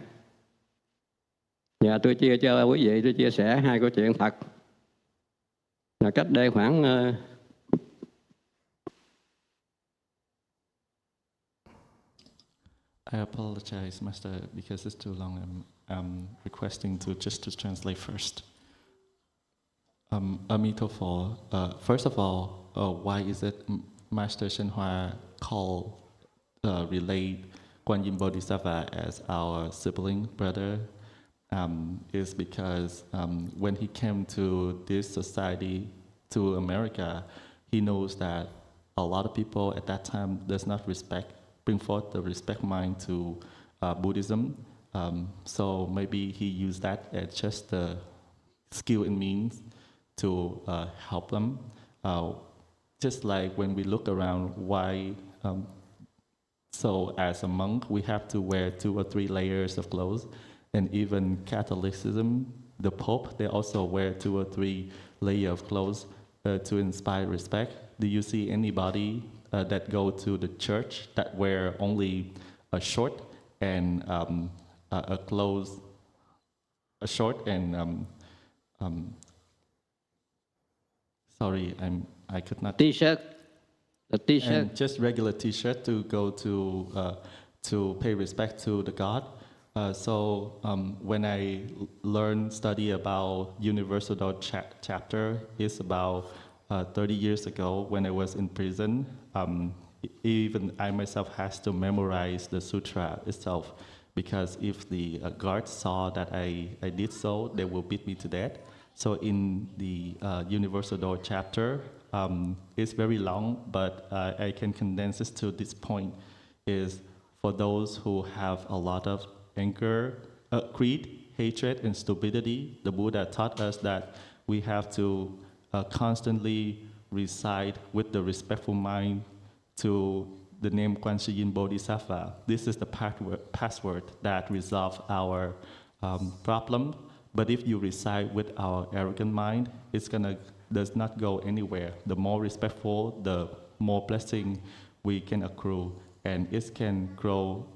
Giờ tôi chia cho quý vị, tôi chia sẻ 2 câu chuyện thật. Là cách đây khoảng I apologize, Master, because it's too long. I'm requesting to translate first. Emitofuo, first of all, why is it Master YongHua relate GuanYin Bodhisattva as our sibling brother? Is because when he came to this society, to America, he knows that a lot of people at that time does not bring forth the respect mind to Buddhism. So maybe he used that as just the skill and means to help them. Just like when we look around, why, so as a monk, we have to wear 2 or 3 layers of clothes. And even Catholicism, the Pope, they also wear 2 or 3 layers of clothes to inspire respect. Do you see anybody that go to the church that wear only a short and a short and sorry, I could not. T-shirt, a T-shirt, and just regular T-shirt to go to pay respect to the God. So when I study about Universal Law chapter, it's about 30 years ago when I was in prison. Even I myself has to memorize the sutra itself, because if the guards saw that I did so, they will beat me to death. So in the Universal Law chapter, it's very long, but I can condense it to this point, is for those who have a lot of anger, greed, hatred, and stupidity, the Buddha taught us that we have to constantly recite with the respectful mind to the name GuanYin Bodhisattva. This is the password that resolves our problem. But if you recite with our arrogant mind, does not go anywhere. The more respectful, the more blessing we can accrue, and it can grow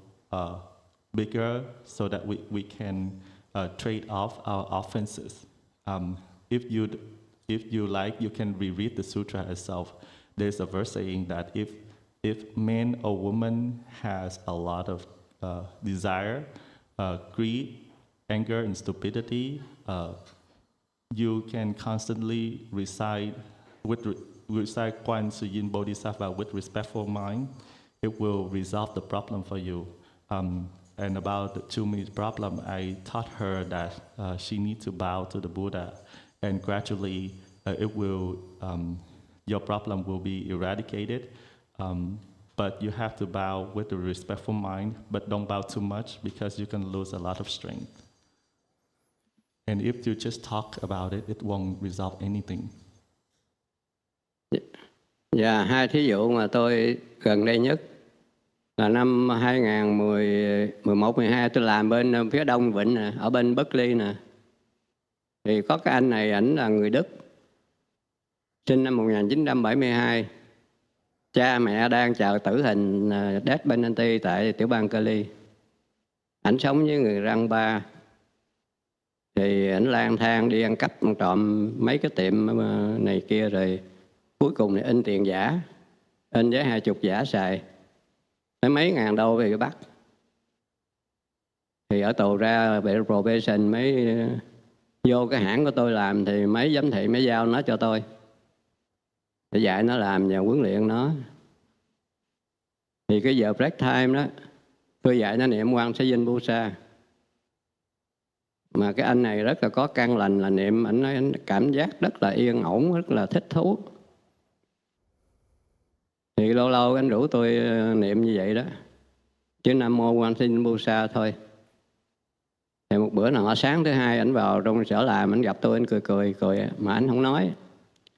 bigger, so that we can trade off our offenses. If you like, you can reread the sutra itself. there's a verse saying that if man or woman has a lot of desire, greed, anger, and stupidity, you can constantly recite GuanYin Bodhisattva with respectful mind. It will resolve the problem for you. And about the 2-minute problem, I taught her that she needs to bow to the Buddha, and gradually your problem will be eradicated. But you have to bow with a respectful mind, but don't bow too much because you can lose a lot of strength. And if you just talk about it, it won't resolve anything. Dạ, 2 thí dụ mà tôi gần đây nhất là năm 2011-12 tôi làm bên phía đông Vịnh nè, ở bên Berkeley nè. Thì có cái anh này, ảnh là người Đức, sinh năm 1972. Cha mẹ đang chờ tử hình death penalty tại tiểu bang Cali. Ảnh sống với người Rangpa. Thì ảnh lang thang đi ăn cắp trộm mấy cái tiệm này kia, rồi cuối cùng thì in tiền giả, in với 20 giả xài, tới mấy ngàn đô về bắt. Thì ở tù ra bị probation mới vô cái hãng của tôi làm, thì mấy giám thị mới giao nó cho tôi để dạy nó làm và huấn luyện nó. Thì cái giờ break time đó, tôi dạy nó niệm Quan Thế Vinh Bu Sa. Mà cái anh này rất là có căn lành, là niệm, anh nói anh cảm giác rất là yên ổn, rất là thích thú. Thì lâu lâu anh rủ tôi niệm như vậy đó, chứ Nam Mô Quan Thế Vinh Bu Sa thôi. Thì một bữa nào sáng thứ Hai ảnh vào trong sở làm, ảnh gặp tôi, anh cười mà ảnh không nói.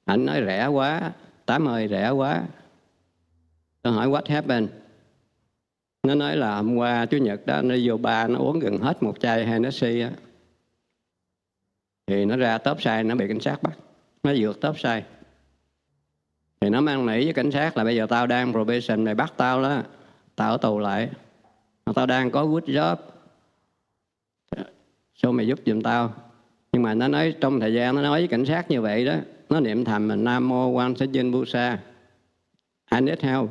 Ảnh nói rẻ quá, Tám ơi rẻ quá. Tôi hỏi what happened? Nó nói là hôm qua Chủ nhật đó nó vô bar, nó uống gần hết một chai Hennessy á. Thì nó ra top sai, nó bị cảnh sát bắt. Nó vượt top sai. Thì nó mang nỉ với cảnh sát là bây giờ tao đang probation, mày bắt tao đó, tao ở tù lại. Tao đang có good job, sao mày giúp giùm tao. Nhưng mà nó nói trong thời gian nó nói với cảnh sát như vậy đó, nó niệm thầm là Nam Mô Quan Thế Vinh Bu Sa, I need help.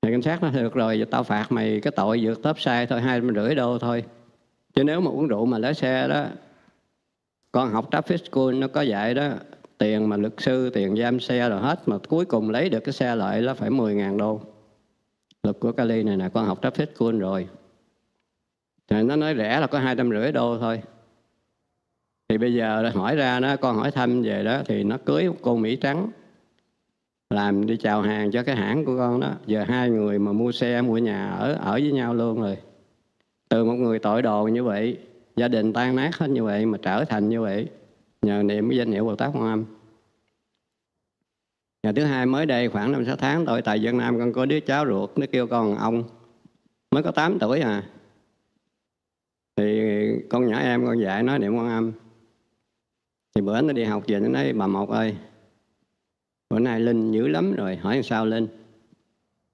Thì cảnh sát nói được rồi, giờ tao phạt mày cái tội vượt top sai thôi, $250 thôi. Chứ nếu mà uống rượu mà lái xe đó, con học traffic school nó có dạy đó, tiền mà luật sư, tiền giam xe rồi hết, mà cuối cùng lấy được cái xe lại là phải $10.000. Luật của Cali này nè, con học traffic school rồi. Thì nó nói rẻ là có $250 thôi. Thì bây giờ hỏi ra đó, con hỏi thăm về đó, thì nó cưới một cô Mỹ trắng, làm đi chào hàng cho cái hãng của con đó. Giờ 2 người mà mua xe, mua nhà, ở với nhau luôn rồi. Từ một người tội đồ như vậy, gia đình tan nát hết như vậy, mà trở thành như vậy, nhờ niệm cái danh hiệu Bồ Tát Quan Âm. Và thứ hai, mới đây khoảng 5-6 tháng tôi tại Việt Nam, con có đứa cháu ruột, nó kêu con ông mới có 8 tuổi à. Thì con nhỏ em con dạy nó niệm Quan Âm. Thì bữa nó đi học về nó nói bà Một ơi, bữa nay Linh dữ lắm rồi. Hỏi sao Linh?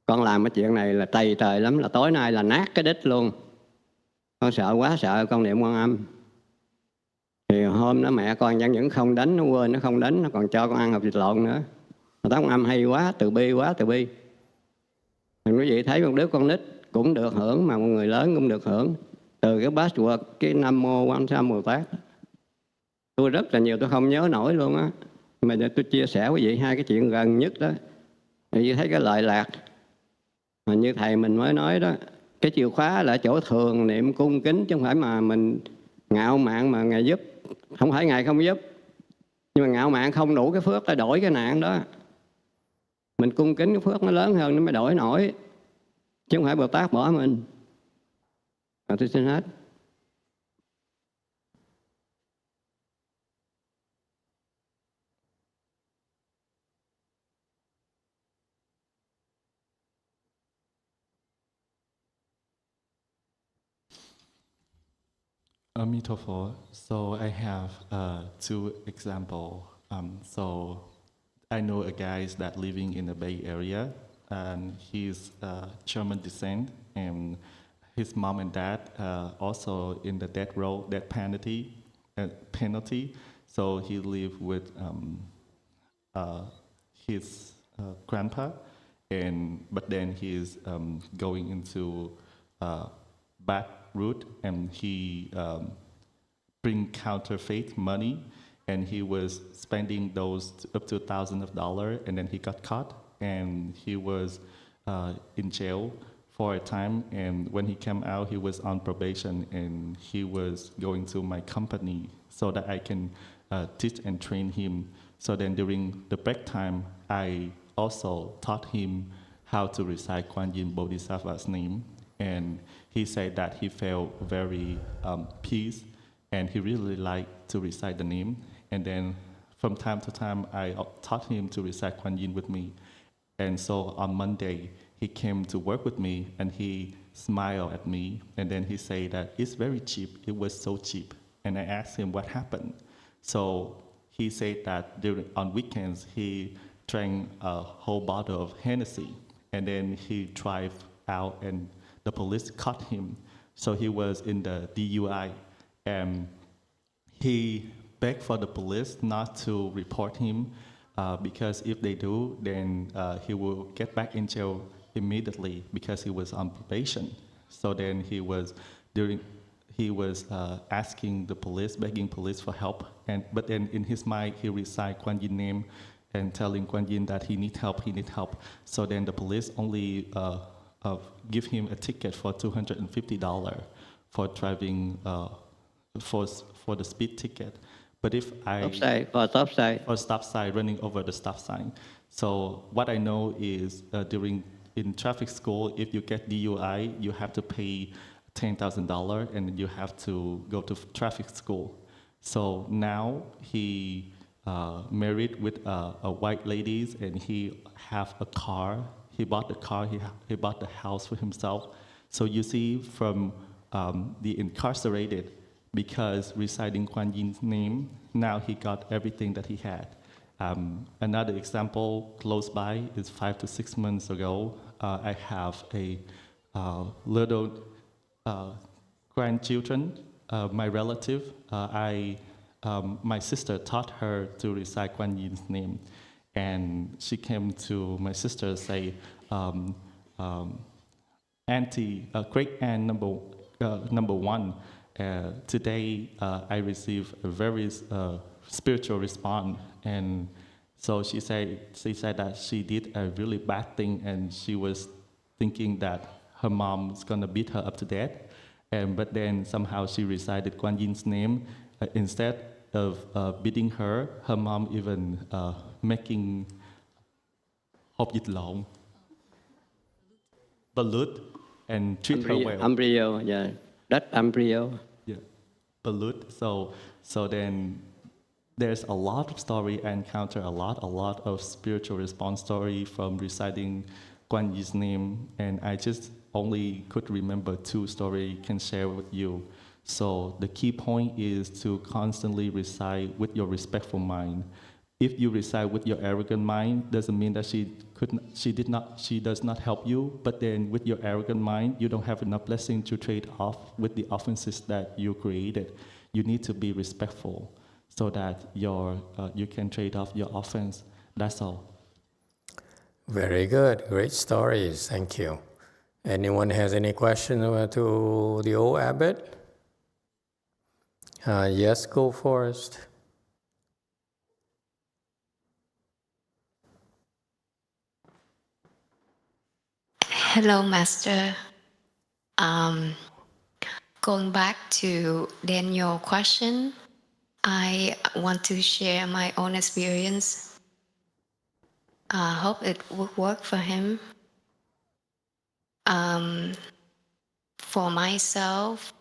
Con làm cái chuyện này là tày trời lắm, là tối nay là nát cái đít luôn. Con sợ quá, sợ con niệm Quan Âm. Thì hôm đó mẹ con chẳng những không đánh, nó quên nó không đánh, nó còn cho con ăn hộp vịt lộn nữa. Bồ Tát Quan Âm hay quá, từ bi quá, từ bi. Thì quý vị thấy một đứa con nít cũng được hưởng, mà một người lớn cũng được hưởng từ cái password, cái Nam Mô Quan Thế Bồ Tát. Tôi rất là nhiều, tôi không nhớ nổi luôn á. Mà tôi chia sẻ với quý vị 2 cái chuyện gần nhất đó. Thì thấy cái lợi lạc mà như thầy mình mới nói đó, cái chìa khóa là chỗ thường niệm cung kính, chứ không phải mà mình ngạo mạn mà Ngài giúp. Không phải Ngài không giúp, nhưng mà ngạo mạn không đủ cái phước để đổi cái nạn đó. Mình cung kính cái phước nó lớn hơn nó mới đổi nổi, chứ không phải Bồ Tát bỏ mình. Tôi xin hết. Emitofuo. So I have 2 examples. So I know a guy that living in the Bay Area, and he's German descent, and his mom and dad also in the death row, death penalty. So he lived with his grandpa, but then he's going into bad route, and he bring counterfeit money, and he was spending those up to $1,000, and then he got caught, and he was in jail for a time. And when he came out, he was on probation, and he was going to my company so that I can teach and train him. So then during the break time, I also taught him how to recite GuanYin Bodhisattva's name, and he said that he felt very peace, and he really liked to recite the name. And then from time to time, I taught him to recite GuanYin with me. And so on Monday, he came to work with me, and he smiled at me, and then he said that it's very cheap. It was so cheap. And I asked him what happened. So he said that on weekends, he drank a whole bottle of Hennessy, and then he drove out, and the police caught him. So he was in the DUI, and he begged for the police not to report him, because if they do, then he will get back in jail immediately because he was on probation. So then he was asking the police, begging police for help, but then in his mind he recited GuanYin name and telling GuanYin that he need help. So then the police only give him a ticket for $250 for driving for the speed ticket. But if for stop sign, running over the stop sign. So what I know is in traffic school, if you get DUI, you have to pay $10,000, and you have to go to traffic school. So now he married with a white lady, and he have a car. He bought the car. He bought the house for himself. So you see, from the incarcerated, because reciting GuanYin's name, now he got everything that he had. Another example close by is 5 to 6 months ago. I have a little grandchildren, my relative. My sister taught her to recite GuanYin's name, and she came to my sister and say, "Auntie, great aunt number one. Today I received a very spiritual response," and so she said that she did a really bad thing, and she was thinking that her mom was gonna beat her up to death, but then somehow she recited GuanYin's name. Instead of beating her, her mom even making hộp vịt lộn, balut, and treat her well. Embryo, yeah, that embryo. Yeah, balut. So then there's a lot of story. I encounter a lot of spiritual response story from reciting GuanYin's name, and I just only could remember 2 stories can share with you. So the key point is to constantly recite with your respectful mind. If you recite with your arrogant mind, doesn't mean that she does not help you, but then with your arrogant mind, you don't have enough blessing to trade off with the offenses that you created. You need to be respectful so that you can trade off your offense. That's all. Very good. Great stories. Thank you. Anyone has any question to the old abbot? Yes, go Forrest. Hello, Master. Going back to Daniel's question, I want to share my own experience. I hope it would work for him. For myself,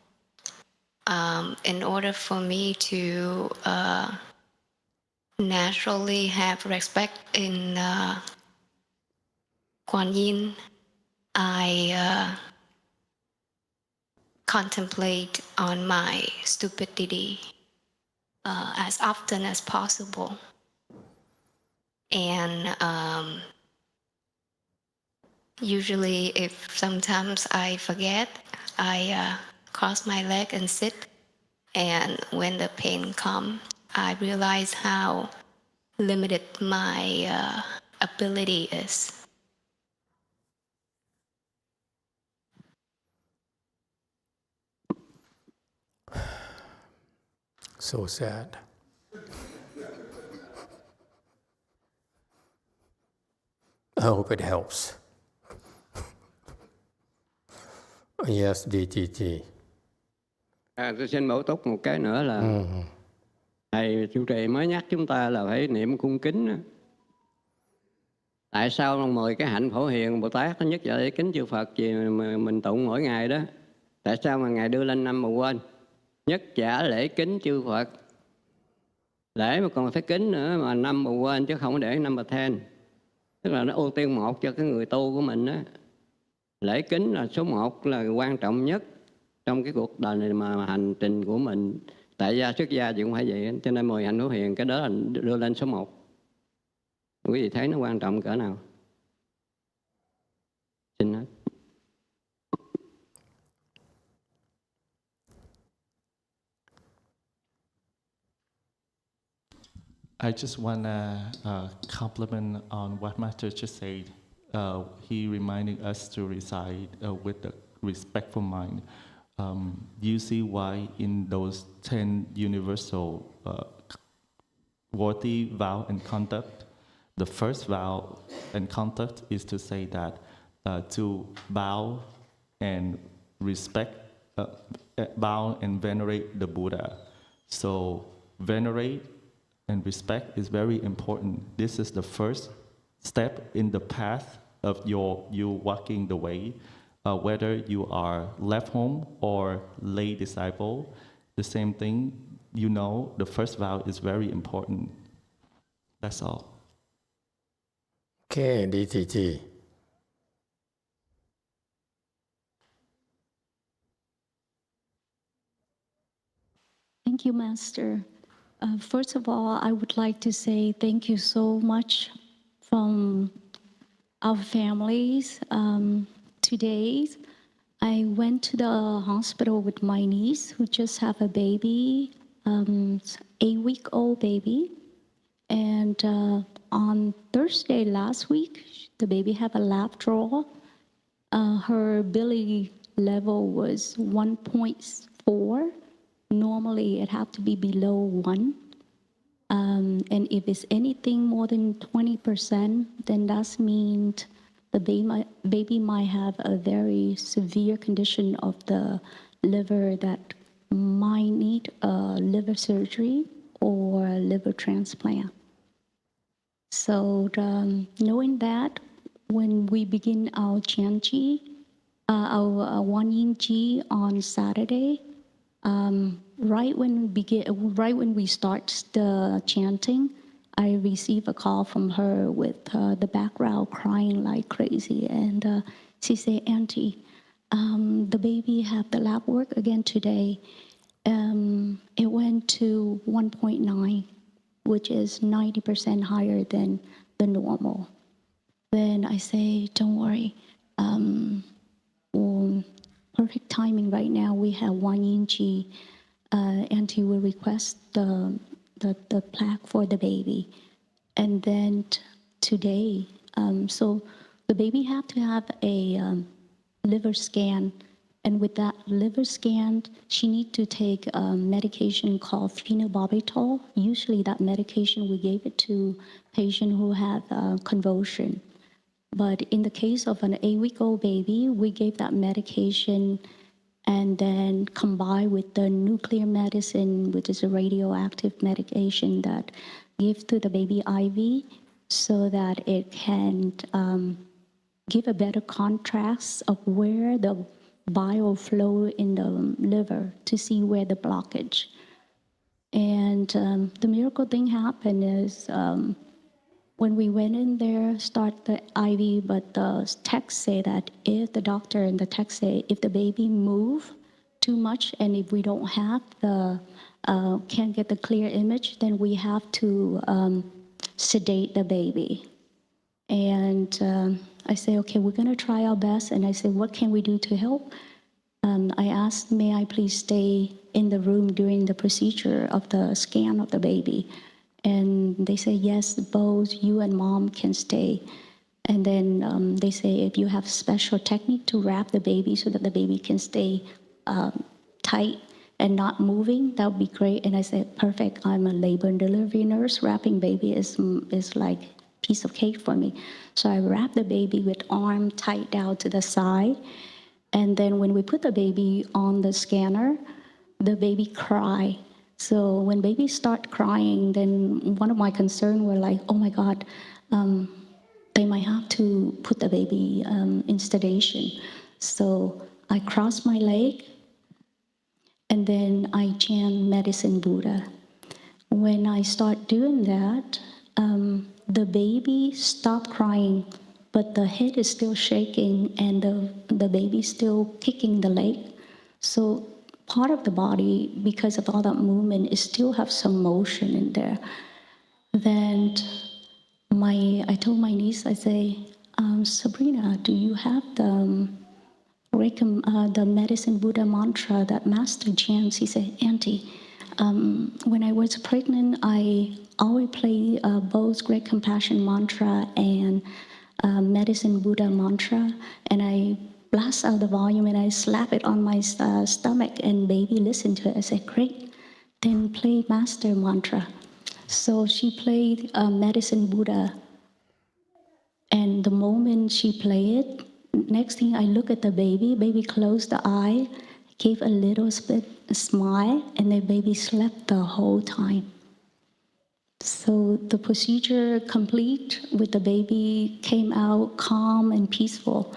in order for me to naturally have respect in GuanYin, I contemplate on my stupidity as often as possible. And usually if sometimes I forget, I cross my leg and sit. And when the pain comes, I realize how limited my ability is. So sad. I hope it helps. Yes, DTT. Tôi xin bổ túc một cái nữa là thầy chủ trì mới nhắc chúng ta là phải niệm cung kính. Tại sao 10 cái hạnh Phổ Hiền Bồ Tát nhất giờ để kính chư Phật gì mà mình tụng mỗi ngày đó? Tại sao mà ngài đưa lên năm mà quên? Nhất giả lễ kính chư Phật. Lễ mà còn phải kính nữa mà năm mà quên chứ không có để năm mà then. Tức là nó ưu tiên một cho cái người tu của mình đó. Lễ kính là số 1, là quan trọng nhất trong cái cuộc đời này mà hành trình của mình. Tại gia xuất gia thì cũng phải vậy. Cho nên 10 hạnh Phổ Hiền cái đó là đưa lên số 1. Quý vị thấy nó quan trọng cỡ nào? Xin hết. I just want to compliment on what Master just said. He reminding us to recite with a respectful mind. You see why in those 10 universal worthy vow and conduct, the first vow and conduct is to say that to bow and respect, bow and venerate the Buddha. So venerate and respect is very important. This is the first step in the path of you walking the way. Whether you are left home or lay disciple, the same thing, you know, the first vow is very important. That's all. Okay, DTT. Thank you, Master. First of all, I would like to say thank you so much from our families. Today, I went to the hospital with my niece who just have a baby, 8-week-old baby. And on Thursday last week, the baby had a lap draw. Her belly level was 1.4. Normally, it have to be below 1. And if it's anything more than 20%, then that means the baby might have a very severe condition of the liver that might need a liver surgery or a liver transplant. So knowing that, when we begin our GuanYin Qi on Saturday, right when we start the chanting, I received a call from her with the background crying like crazy, and she said, "Auntie, the baby have the lab work again today. It went to 1.9, which is 90% higher than the normal." Then I say, "Don't worry. Perfect timing right now. We have GuanYin Qi. Auntie will request the plaque for the baby." And then today, so the baby have to have a liver scan. And with that liver scan, she need to take a medication called phenobarbital. Usually that medication, we gave it to patient who have convulsion. But in the case of an 8-week-old baby, we gave that medication and then combined with the nuclear medicine, which is a radioactive medication that gives to the baby IV so that it can give a better contrast of where the bile flow in the liver to see where the blockage. And the miracle thing happened is when we went in there, start the IV, but the text say that if the doctor and the text say if the baby move too much and if we don't have the, can't get the clear image, then we have to sedate the baby. And I say, okay, we're gonna try our best. And I say, what can we do to help? I asked, may I please stay in the room during the procedure of the scan of the baby? And they say, yes, both you and mom can stay. And then they say, if you have special technique to wrap the baby so that the baby can stay tight and not moving, that would be great. And I said, perfect. I'm a labor and delivery nurse. Wrapping baby is like a piece of cake for me. So I wrap the baby with arm tight down to the side. And then when we put the baby on the scanner, the baby cry. So when babies start crying, then one of my concerns were like, oh my God, they might have to put the baby in sedation. So I cross my leg, and then I chant Medicine Buddha. When I start doing that, the baby stopped crying, but the head is still shaking, and the baby still kicking the leg. So part of the body, because of all that movement, it still have some motion in there. Then I told my niece, I say, Sabrina, do you have the Medicine Buddha mantra that Master chants? He said, Auntie, when I was pregnant, I always play both Great Compassion mantra and Medicine Buddha mantra, and I blast out the volume and I slap it on my stomach, and baby listened to it. I said, great, then play Master mantra. So she played Medicine Buddha, and the moment she played it, next thing I look at the baby closed the eye, gave a little smile, and the baby slept the whole time. So the procedure complete with the baby came out calm and peaceful.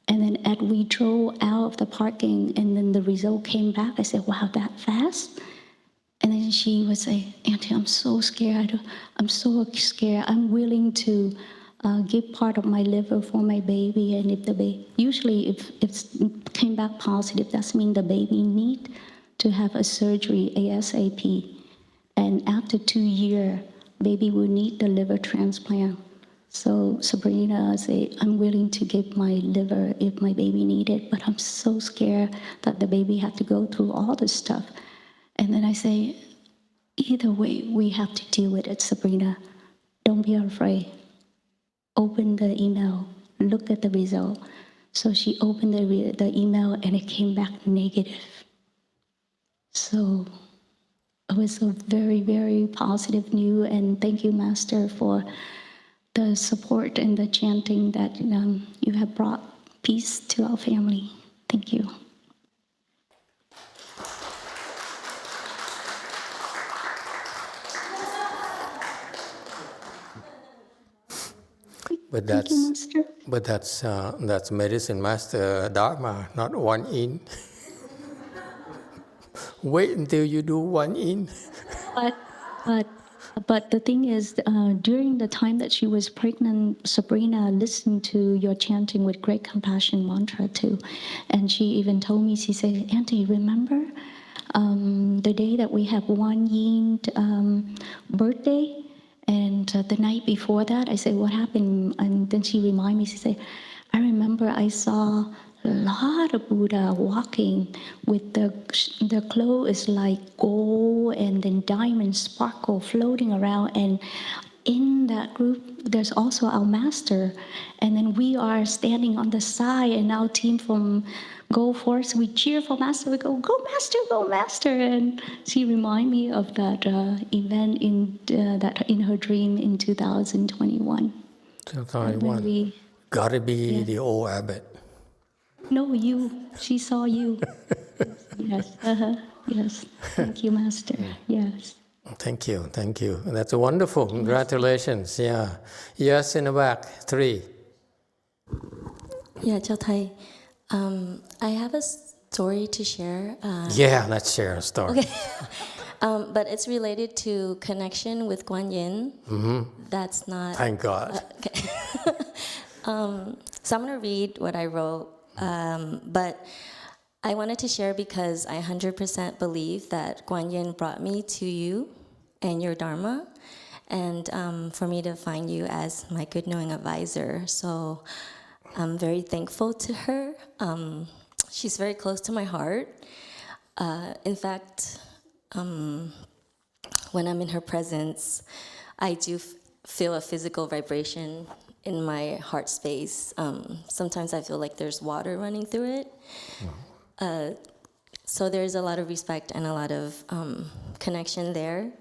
And then as we drove out of the parking, and then the result came back, I said, wow, that fast? And then she would say, Auntie, I'm so scared. I'm so scared. I'm willing to give part of my liver for my baby. And if the baby, usually if it came back positive, that means the baby need to have a surgery ASAP. And after 2 years, baby will need the liver transplant. So Sabrina said, I'm willing to give my liver if my baby need it, but I'm so scared that the baby had to go through all this stuff. And then I say, either way, we have to deal with it, Sabrina. Don't be afraid. Open the email, look at the result. So she opened the email, and it came back negative. So it was a very, very positive news, and thank you, Master, for the support and the chanting that you have brought peace to our family. Thank you. But that's Medicine Master Dharma, not GuanYin. Wait until you do GuanYin. But the thing is, during the time that she was pregnant, Sabrina listened to your chanting with Great Compassion mantra too. And she even told me, she said, Auntie, remember the day that we have GuanYin birthday? And the night before that, I said, what happened? And then she reminded me, she said, I remember I saw a lot of Buddha walking with the clothes is like gold and then diamond sparkle floating around. And in that group, there's also our master. And then we are standing on the side, and our team from Go Force, we cheer for master. We go master, go master. And she reminded me of that event in her dream in 2021. 2021. Gotta be the old abbot. No, you. She saw you. Yes. Yes. Thank you, Master. Yes. Thank you. That's wonderful. Congratulations. Yeah. Yes, in the back. 3. Yeah, Chao Thai. I have a story to share. Yeah, let's share a story. Okay. But it's related to connection with GuanYin. Mm-hmm. That's not... Thank God. Okay. So I'm going to read what I wrote. But I wanted to share because I 100% believe that GuanYin brought me to you and your Dharma, and for me to find you as my good knowing advisor. So I'm very thankful to her. She's very close to my heart. In fact, when I'm in her presence, I do feel a physical vibration in my heart space. Sometimes I feel like there's water running through it. So there's a lot of respect and a lot of connection there.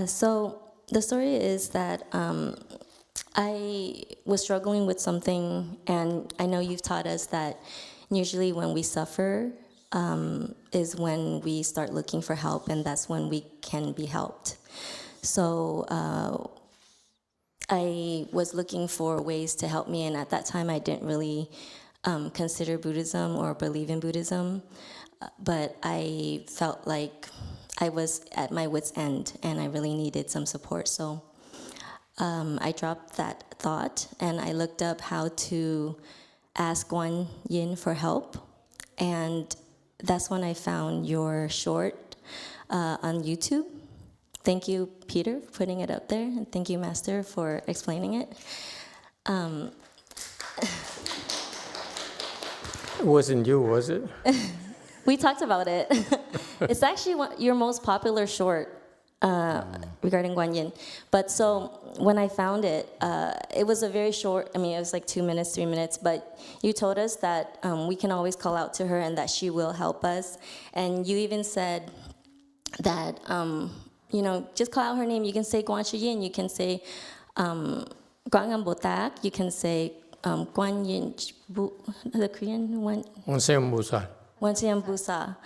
So the story is that I was struggling with something, and I know you've taught us that usually when we suffer is when we start looking for help, and that's when we can be helped. So I was looking for ways to help me, and at that time I didn't really consider Buddhism or believe in Buddhism, but I felt like I was at my wit's end and I really needed some support. So I dropped that thought and I looked up how to ask GuanYin for help, and that's when I found your short on YouTube. Thank you, Peter, for putting it up there, and thank you, Master, for explaining it. It wasn't you, was it? We talked about it. It's actually your most popular short regarding GuanYin. But so when I found it, it was a very short, I mean, it was like 2 minutes, 3 minutes, but you told us that we can always call out to her and that she will help us. And you even said that, you know, just call out her name. You can say GuanYin, you can say GuanYin Botak, you can say GuanYin, the Korean one. YongHua Busa.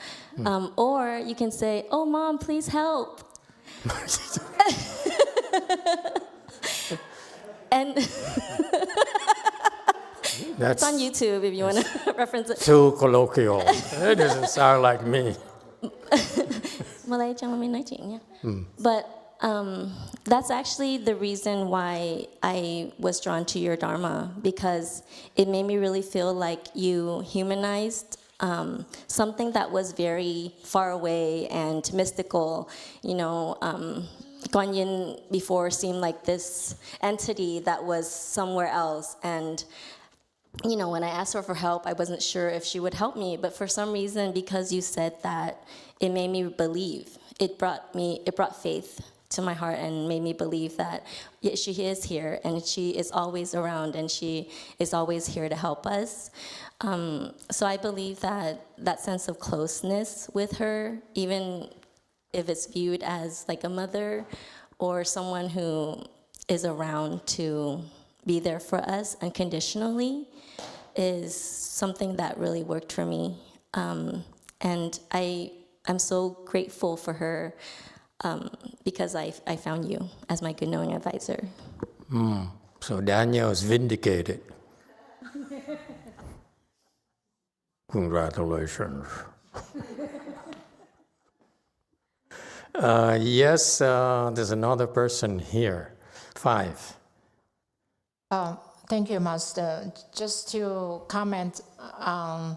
Or you can say, oh, Mom, please help. And it's on YouTube if you want to reference it. Too colloquial. It doesn't sound like me. But that's actually the reason why I was drawn to your Dharma, because it made me really feel like you humanized something that was very far away and mystical. You know, GuanYin before seemed like this entity that was somewhere else. And, you know, when I asked her for help, I wasn't sure if she would help me. But for some reason, because you said that, it made me believe. It brought faith to my heart and made me believe that she is here and she is always around and she is always here to help us. So I believe that that sense of closeness with her, even if it's viewed as like a mother or someone who is around to be there for us unconditionally, is something that really worked for me. And I'm so grateful for her because I found you as my good knowing advisor. So Daniel is vindicated. Congratulations. Yes, there's another person here. 5. Thank you, Master. Just to comment on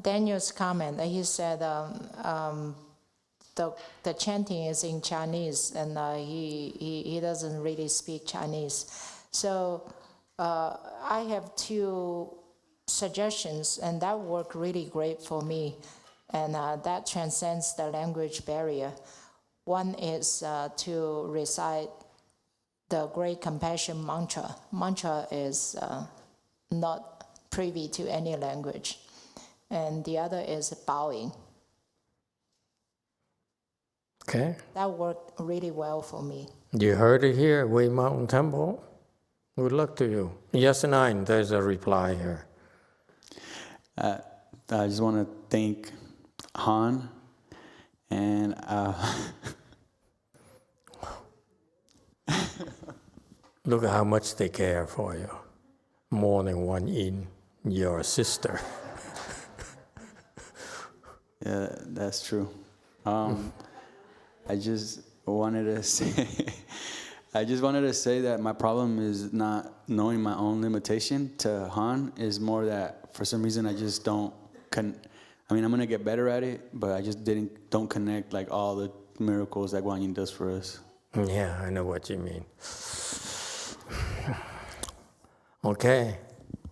Daniel's comment, he said the chanting is in Chinese, and he doesn't really speak Chinese. So I have 2 suggestions, and that worked really great for me, and that transcends the language barrier. One is to recite the Great Compassion Mantra. Mantra is not privy to any language. And the other is bowing. Okay. That worked really well for me. You heard it here, Wei Mountain Temple. Good luck to you. Yes, 9, there's a reply here. I just want to thank Han and look at how much they care for you. More than GuanYin, your sister. Yeah, that's true. I just wanted to say that my problem is not knowing my own limitation to Han, is more that for some reason I just don't I mean, I'm gonna get better at it, but I just don't connect like all the miracles that GuanYin does for us. Yeah, I know what you mean. Okay,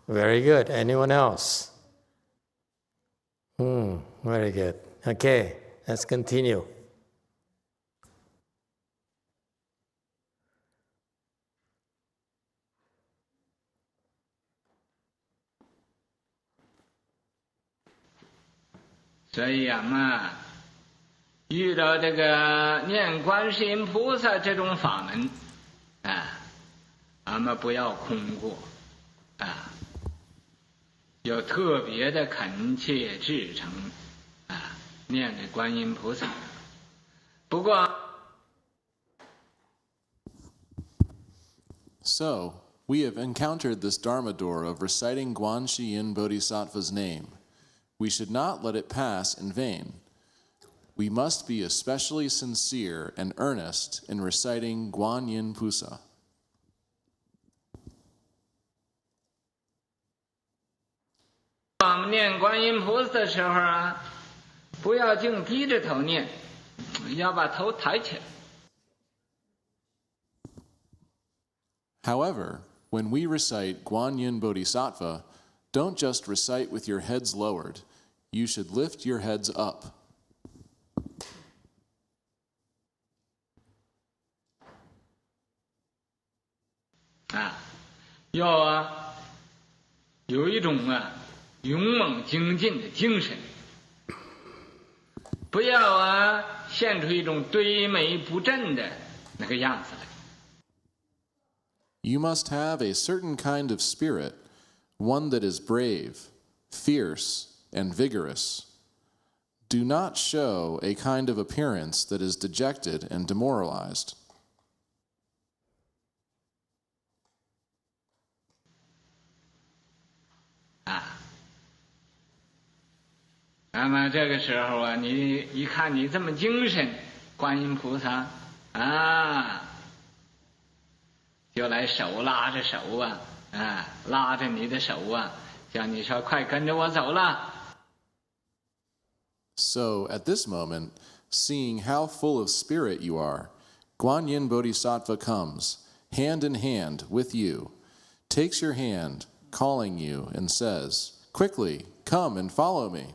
very good. Anyone else? Very good. Okay, let's continue. So 遇到这个念观世音菩萨这种法门俺们不要空过要特别的恳切至诚念着观音菩萨。不过 So, we have encountered this Dharma door of reciting GuanYin Bodhisattva's name. We should not let it pass in vain. We must be especially sincere and earnest in reciting GuanYin Pusa. However, when we recite GuanYin Bodhisattva, don't just recite with your heads lowered. You should lift your heads up. You must have a certain kind of spirit, one that is brave, fierce, and vigorous. Do not show a kind of appearance that is dejected and demoralized. So, at this moment, seeing how full of spirit you are, GuanYin Bodhisattva comes, hand in hand with you, takes your hand, calling you, and says, "Quickly, come and follow me."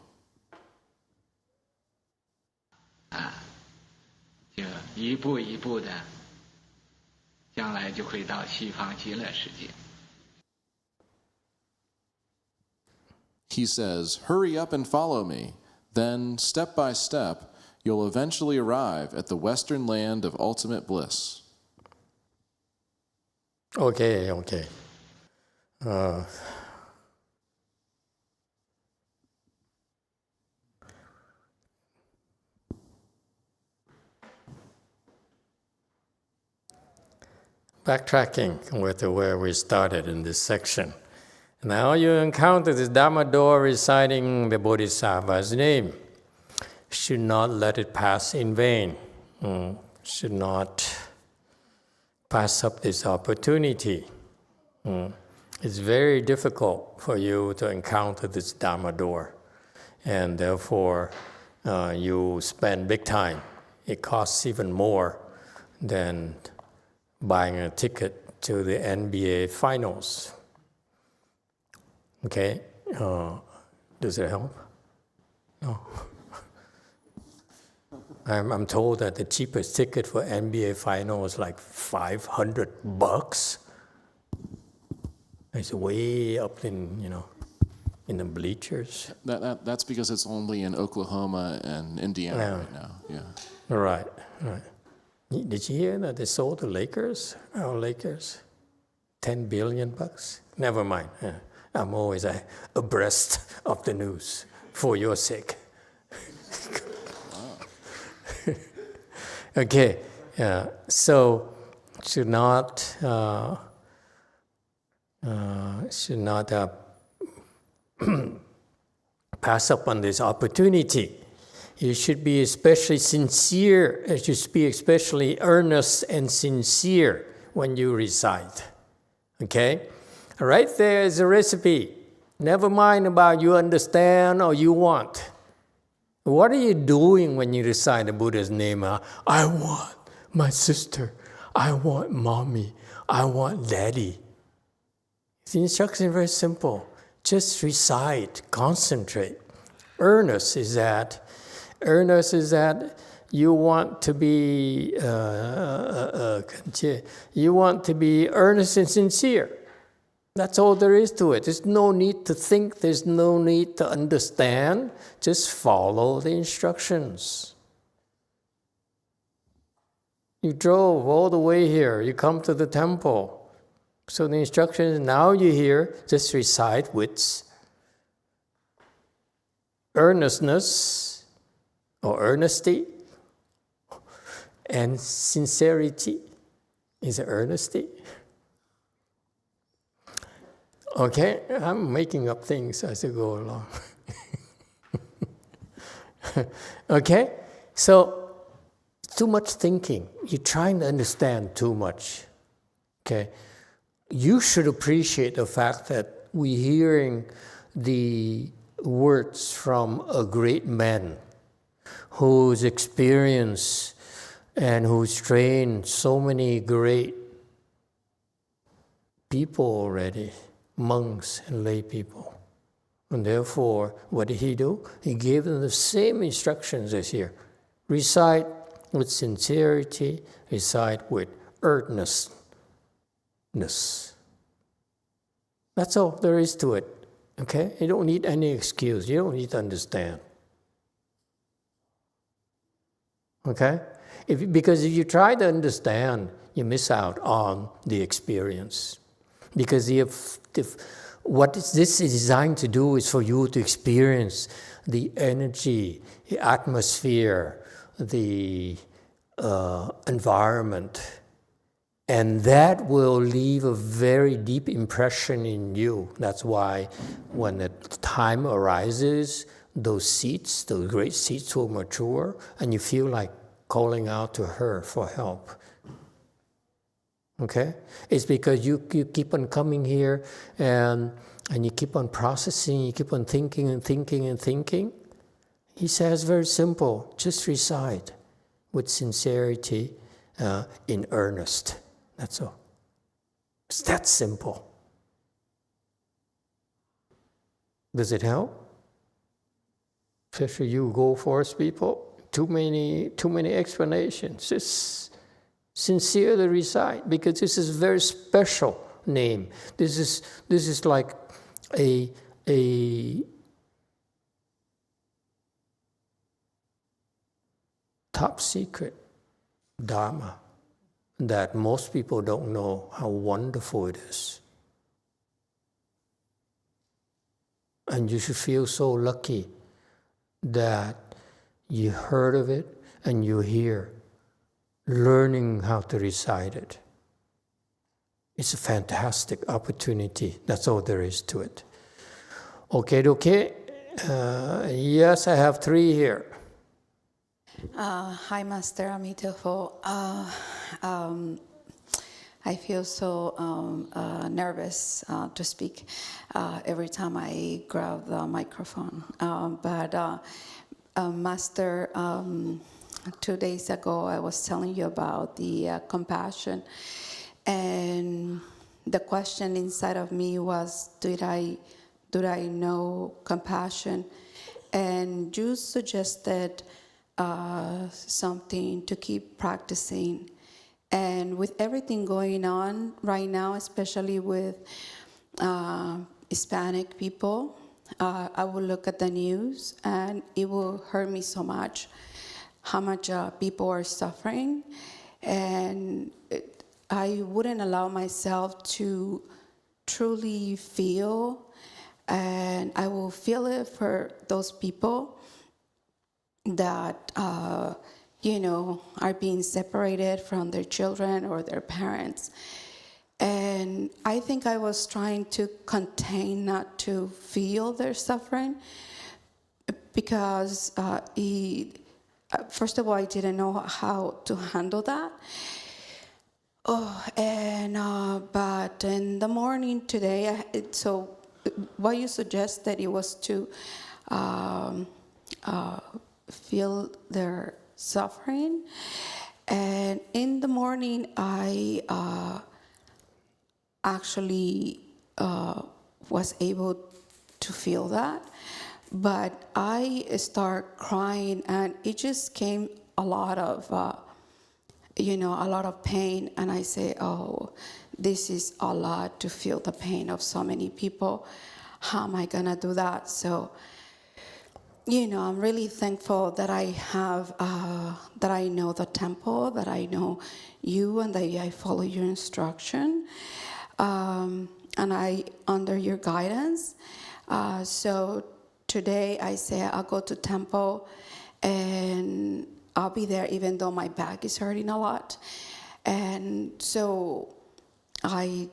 He says, "Hurry up and follow me. Then, step by step, you'll eventually arrive at the western land of ultimate bliss." Okay. Backtracking with where we started in this section. Now you encounter this Dharma door reciting the Bodhisattva's name. Should not let it pass in vain. Should not pass up this opportunity. It's very difficult for you to encounter this Dharma door. And therefore, you spend big time. It costs even more than buying a ticket to the NBA finals. Okay, does it help? No. I'm told that the cheapest ticket for NBA final is like $500. It's way up in the bleachers. That's because it's only in Oklahoma and Indiana right now. Yeah. Right. Did you hear that they sold the Lakers? Our Lakers, $10 billion. Never mind. I'm always abreast of the news for your sake. Okay, so should not pass up on this opportunity. You should be especially sincere. You should be especially earnest and sincere when you recite. Okay. Right there is a recipe. Never mind about you understand or you want. What are you doing when you recite the Buddha's name? I want my sister. I want mommy. I want daddy. The instruction is very simple. Just recite, concentrate. Earnest is that Earnest is that you want to be earnest and sincere. That's all there is to it. There's no need to think, there's no need to understand. Just follow the instructions. You drove all the way here, you come to the temple. So the instructions, now you're here, just recite with earnestness or earnesty and sincerity. Is it earnesty? Okay, I'm making up things as I go along. Okay, so too much thinking. You're trying to understand too much. Okay, you should appreciate the fact that we're hearing the words from a great man who's experienced and who's trained so many great people already, monks and lay people. And therefore, what did he do? He gave them the same instructions as here. Recite with sincerity, recite with earnestness. That's all there is to it. Okay? You don't need any excuse. You don't need to understand. Okay? Because if you try to understand, you miss out on the experience. Because if what this is designed to do is for you to experience the energy, the atmosphere, the environment, and that will leave a very deep impression in you. That's why when the time arises, those seeds, those great seeds will mature, and you feel like calling out to her for help. Okay? It's because you keep on coming here and you keep on processing, you keep on thinking and thinking and thinking. He says very simple, just recite with sincerity, in earnest. That's all. It's that simple. Does it help? Especially you Go Force people, too many explanations. Just sincerely recite, because this is a very special name. This is like a top secret Dharma that most people don't know how wonderful it is. And you should feel so lucky that you heard of it and you're here learning how to recite it. It's a fantastic opportunity. That's all there is to it. Okay. Yes, I have 3 here. Hi, Master Emitofuo. I feel so nervous to speak every time I grab the microphone. But Master, 2 days ago, I was telling you about the compassion, and the question inside of me was, did I know compassion? And you suggested something to keep practicing. And with everything going on right now, especially with Hispanic people, I will look at the news and it will hurt me so much how much people are suffering. And I wouldn't allow myself to truly feel, and I will feel it for those people that are being separated from their children or their parents. And I think I was trying to contain not to feel their suffering, because first of all, I didn't know how to handle that. But in the morning today, so what you suggested, it was to feel their suffering. And in the morning, I actually was able to feel that. but I start crying, and it just came a lot of, a lot of pain. And I say, oh, this is a lot to feel the pain of so many people. How am I gonna do that? So, I'm really thankful that I have, that I know the temple, that I know you, and that I follow your instruction, and I under your guidance. So today I say I'll go to temple, and I'll be there even though my back is hurting a lot. And so I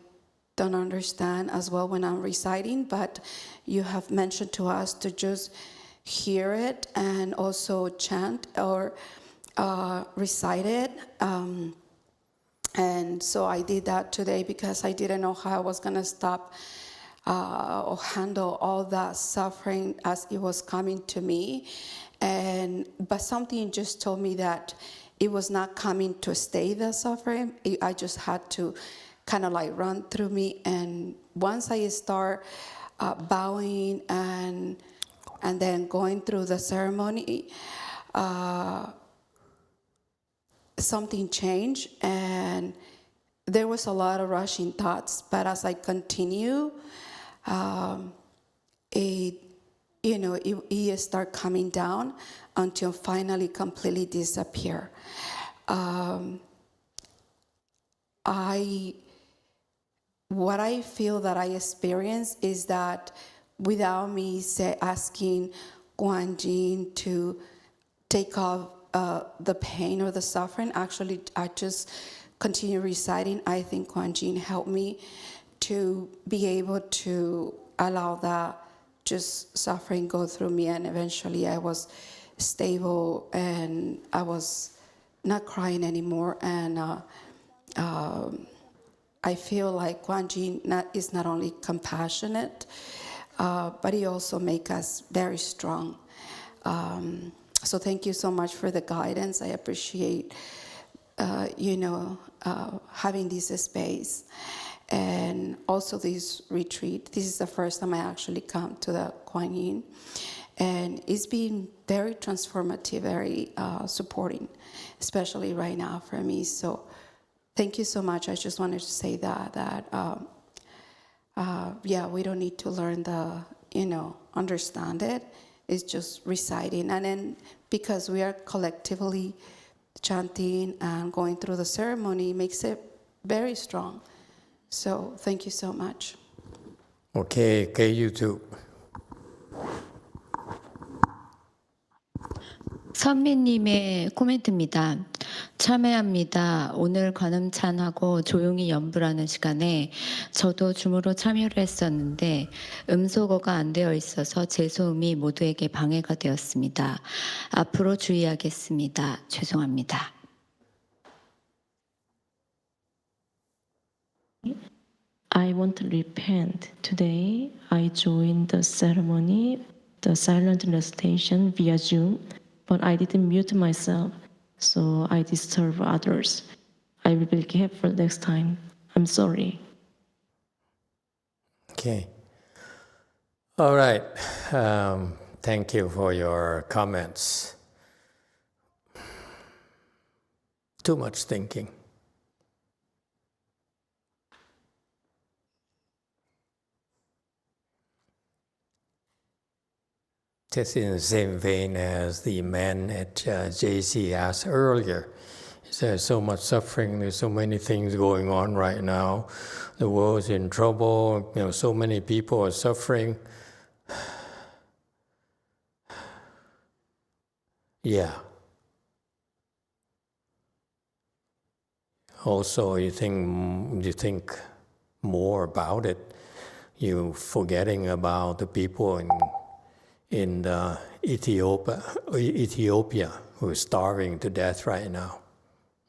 don't understand as well when I'm reciting, but you have mentioned to us to just hear it and also chant or recite it. And so I did that today because I didn't know how I was going to stop or handle all that suffering as it was coming to me. But something just told me that it was not coming to stay, the suffering. I just had to kind of like run through me. And once I start bowing and then going through the ceremony, something changed, and there was a lot of rushing thoughts. But as I continue, it start coming down until finally completely disappear. What I feel that I experience is that without me asking GuanYin to take off the pain or the suffering, actually I just continue reciting. I think GuanYin helped me to be able to allow that just suffering go through me, and eventually I was stable and I was not crying anymore. And I feel like GuanYin is not only compassionate, but he also makes us very strong. So thank you so much for the guidance. I appreciate, having this space. And also this retreat. This is the first time I actually come to the GuanYin. And it's been very transformative, very supporting, especially right now for me. So thank you so much. I just wanted to say that we don't need to learn understand it. It's just reciting. And then because we are collectively chanting and going through the ceremony, makes it very strong. So thank you so much. Okay, YouTube. 선미님의 코멘트입니다. 참여합니다. 오늘 관음찬하고 조용히 연불하는 시간에 저도 줌으로 참여를 했었는데 음소거가 안 되어 있어서 제 소음이 모두에게 방해가 되었습니다. 앞으로 주의하겠습니다. 죄송합니다. I want to repent. Today, I joined the ceremony, the silent recitation via Zoom, but I didn't mute myself, so I disturb others. I will be careful next time. I'm sorry. Okay. All right. Thank you for your comments. Too much thinking. Just in the same vein as the man at JC asked earlier. There's so much suffering, there's so many things going on right now. The world's in trouble, so many people are suffering. Yeah. Also, you think more about it. You're forgetting about the people in Ethiopia who are starving to death right now.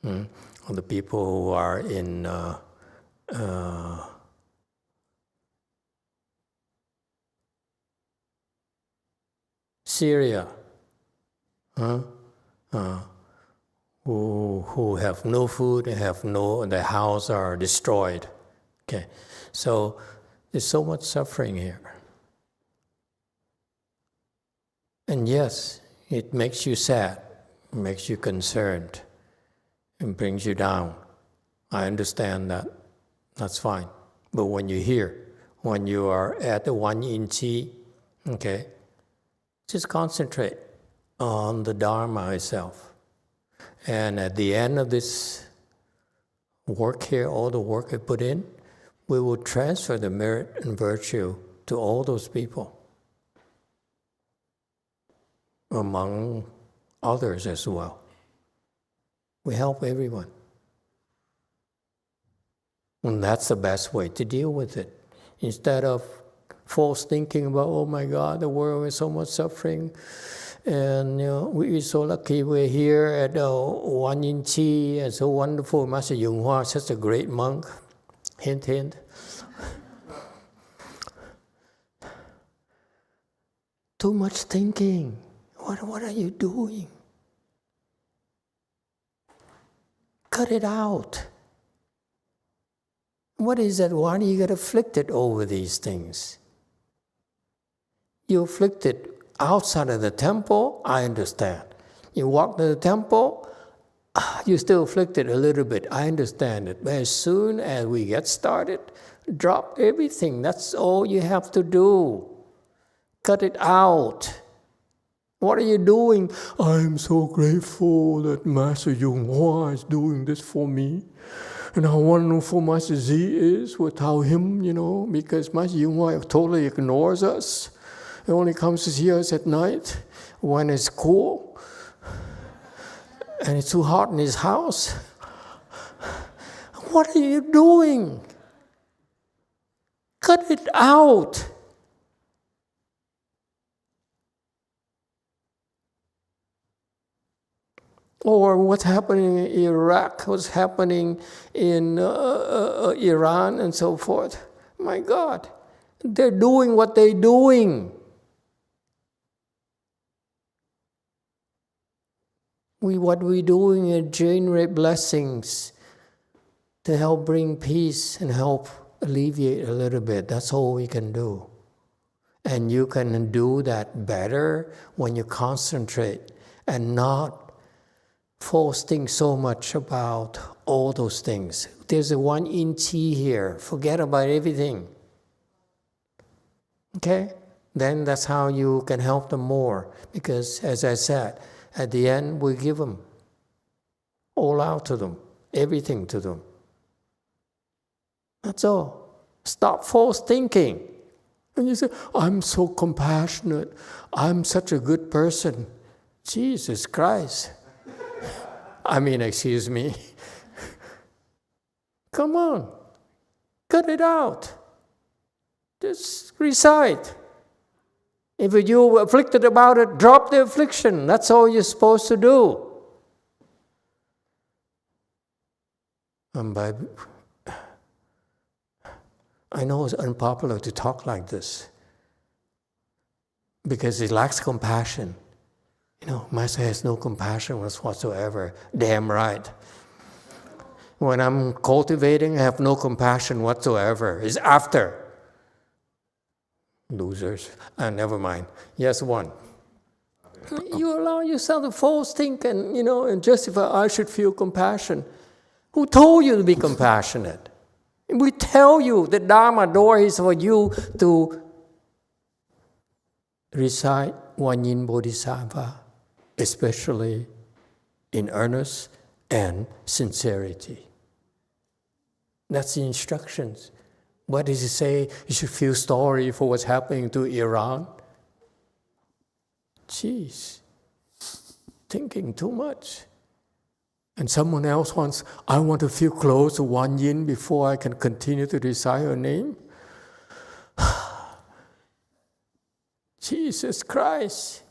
Or the people who are in Syria, who have no food and their houses are destroyed. Okay, so there's so much suffering here. And yes, it makes you sad, makes you concerned, and brings you down. I understand that. That's fine. But when you're here, when you are at the GuanYin Qi, okay, just concentrate on the Dharma itself. And at the end of this work here, all the work I put in, we will transfer the merit and virtue to all those people, among others as well. We help everyone. And that's the best way to deal with it. Instead of false thinking about, oh my God, the world is so much suffering, and we're so lucky we're here at GuanYin Qi, and so wonderful, Master YongHua, such a great monk. Hint, hint. Too much thinking. What are you doing? Cut it out. What is that? Why do you get afflicted over these things? You're afflicted outside of the temple, I understand. You walk to the temple, you're still afflicted a little bit, I understand it. But as soon as we get started, drop everything. That's all you have to do. Cut it out. What are you doing? I'm so grateful that Master YongHua is doing this for me. And how wonderful Master Z is without him, because Master YongHua totally ignores us. He only comes to see us at night when it's cool and it's too hot in his house. What are you doing? Cut it out. Or what's happening in Iraq, what's happening in Iran and so forth. My God, they're doing what they're doing. What we're doing is generate blessings to help bring peace and help alleviate a little bit. That's all we can do. And you can do that better when you concentrate and not false think so much about all those things. There's a GuanYin Qi here. Forget about everything. Okay? Then that's how you can help them more. Because as I said, at the end we give them all out to them, everything to them. That's all. Stop false thinking. And you say, I'm so compassionate. I'm such a good person. Jesus Christ. Excuse me. Come on. Cut it out. Just recite. If you're afflicted about it, drop the affliction. That's all you're supposed to do. I know it's unpopular to talk like this because it lacks compassion. Master has no compassion whatsoever. Damn right. When I'm cultivating, I have no compassion whatsoever. It's after. Losers. Never mind. Yes, one. You allow yourself to false think and justify, I should feel compassion. Who told you to be compassionate? We tell you the Dharma door is for you to recite GuanYin Bodhisattva, especially in earnest and sincerity. That's the instructions. What does it say? You should feel sorry for what's happening to Iran? Jeez, thinking too much. And someone else wants, I want to feel close to GuanYin before I can continue to recite her name. Jesus Christ.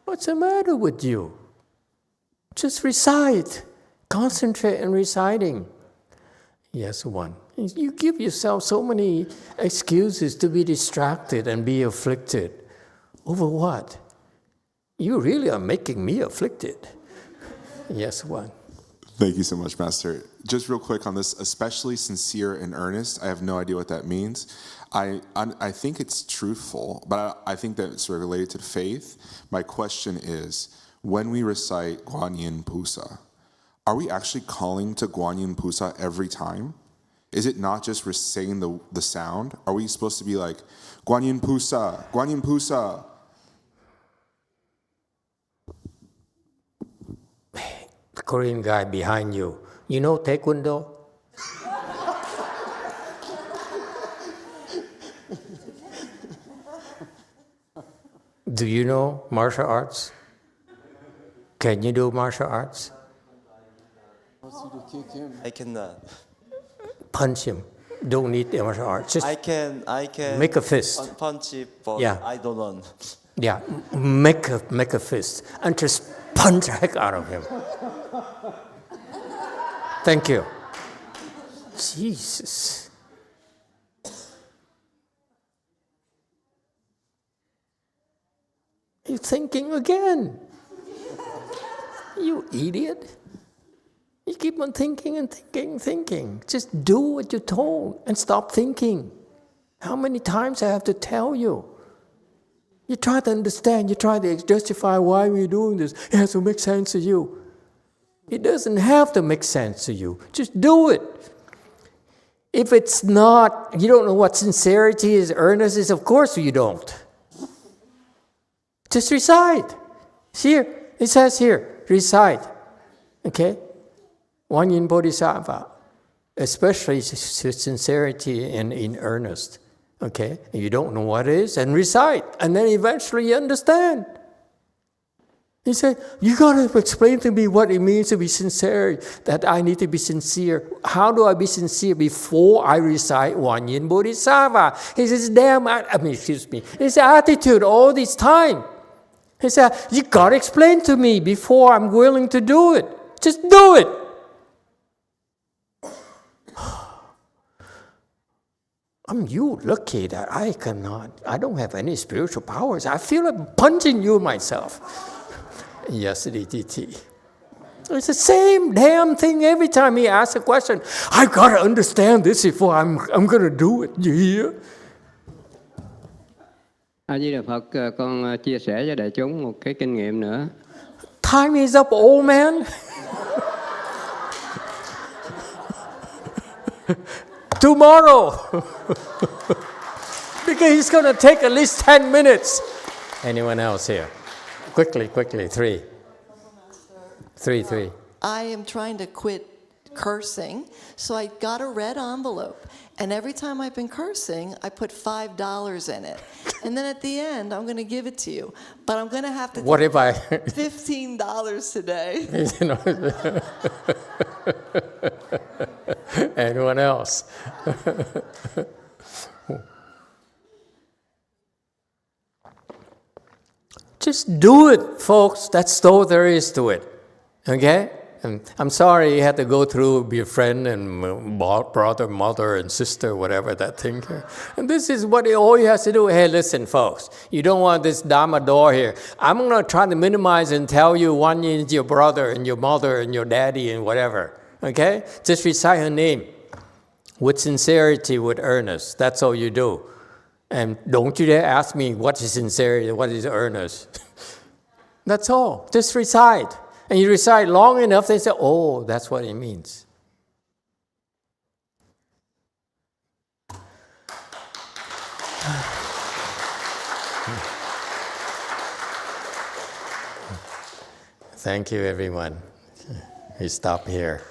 What's the matter with you? Just recite. Concentrate on reciting. Yes, one. You give yourself so many excuses to be distracted and be afflicted. Over what? You really are making me afflicted. Yes, one. Thank you so much, Master. Just real quick on this, especially sincere and earnest, I have no idea what that means. I think it's truthful, but I think that it's related to faith. My question is, when we recite GuanYin Pusa, are we actually calling to GuanYin Pusa every time? Is it not just saying the sound? Are we supposed to be like, GuanYin Pusa, GuanYin Pusa? The Korean guy behind you, you know Taekwondo? Do you know martial arts? Can you do martial arts? I cannot. Punch him. Don't need the martial arts. Just I can make a fist. punch it, but Yeah. I don't want. Yeah, make a fist and just punch the heck out of him. Thank you. Jesus. You're thinking again. You idiot. You keep on thinking and thinking. Just do what you're told and stop thinking. How many times I have to tell you? You try to understand, you try to justify why we're doing this. It has to make sense to you. It doesn't have to make sense to you. Just do it. If it's not, you don't know what sincerity is, earnest is, of course you don't. Just recite. Here, it says here, recite. Okay? YongHua Bodhisattva, especially sincerity and in earnest. Okay? And you don't know what it is, and recite. And then eventually you understand. He said, you got to explain to me what it means to be sincere, that I need to be sincere. How do I be sincere before I recite YongHua Bodhisattva? He says, his attitude all this time. He said, you got to explain to me before I'm willing to do it. Just do it. You lucky that I don't have any spiritual powers. I feel like punching you myself. Yes, DT. It's the same damn thing every time he asks a question. I've got to understand this before I'm going to do it. You hear? A Di Đà Phật, con chia sẻ cho đại chúng một cái kinh nghiệm nữa. Time is up, old man. Tomorrow. Because he's going to take at least 10 minutes. Anyone else here? Quickly, three. I am trying to quit cursing, so I got a red envelope. And every time I've been cursing, I put $5 in it. And then at the end, I'm going to give it to you. But I'm going to have to what if I $15 today. Anyone else? Just do it, folks. That's all there is to it. Okay? And I'm sorry you had to go through your friend and brother, mother, and sister, whatever that thing. And this is what all you have to do. Hey, listen, folks. You don't want this Dharma door here. I'm going to try to minimize and tell you one is your brother and your mother and your daddy and whatever. Okay? Just recite her name with sincerity, with earnest. That's all you do. And don't you dare ask me what is sincerity, what is earnest. That's all. Just recite. And you recite long enough, they say, oh, that's what it means. Thank you, everyone. We stop here.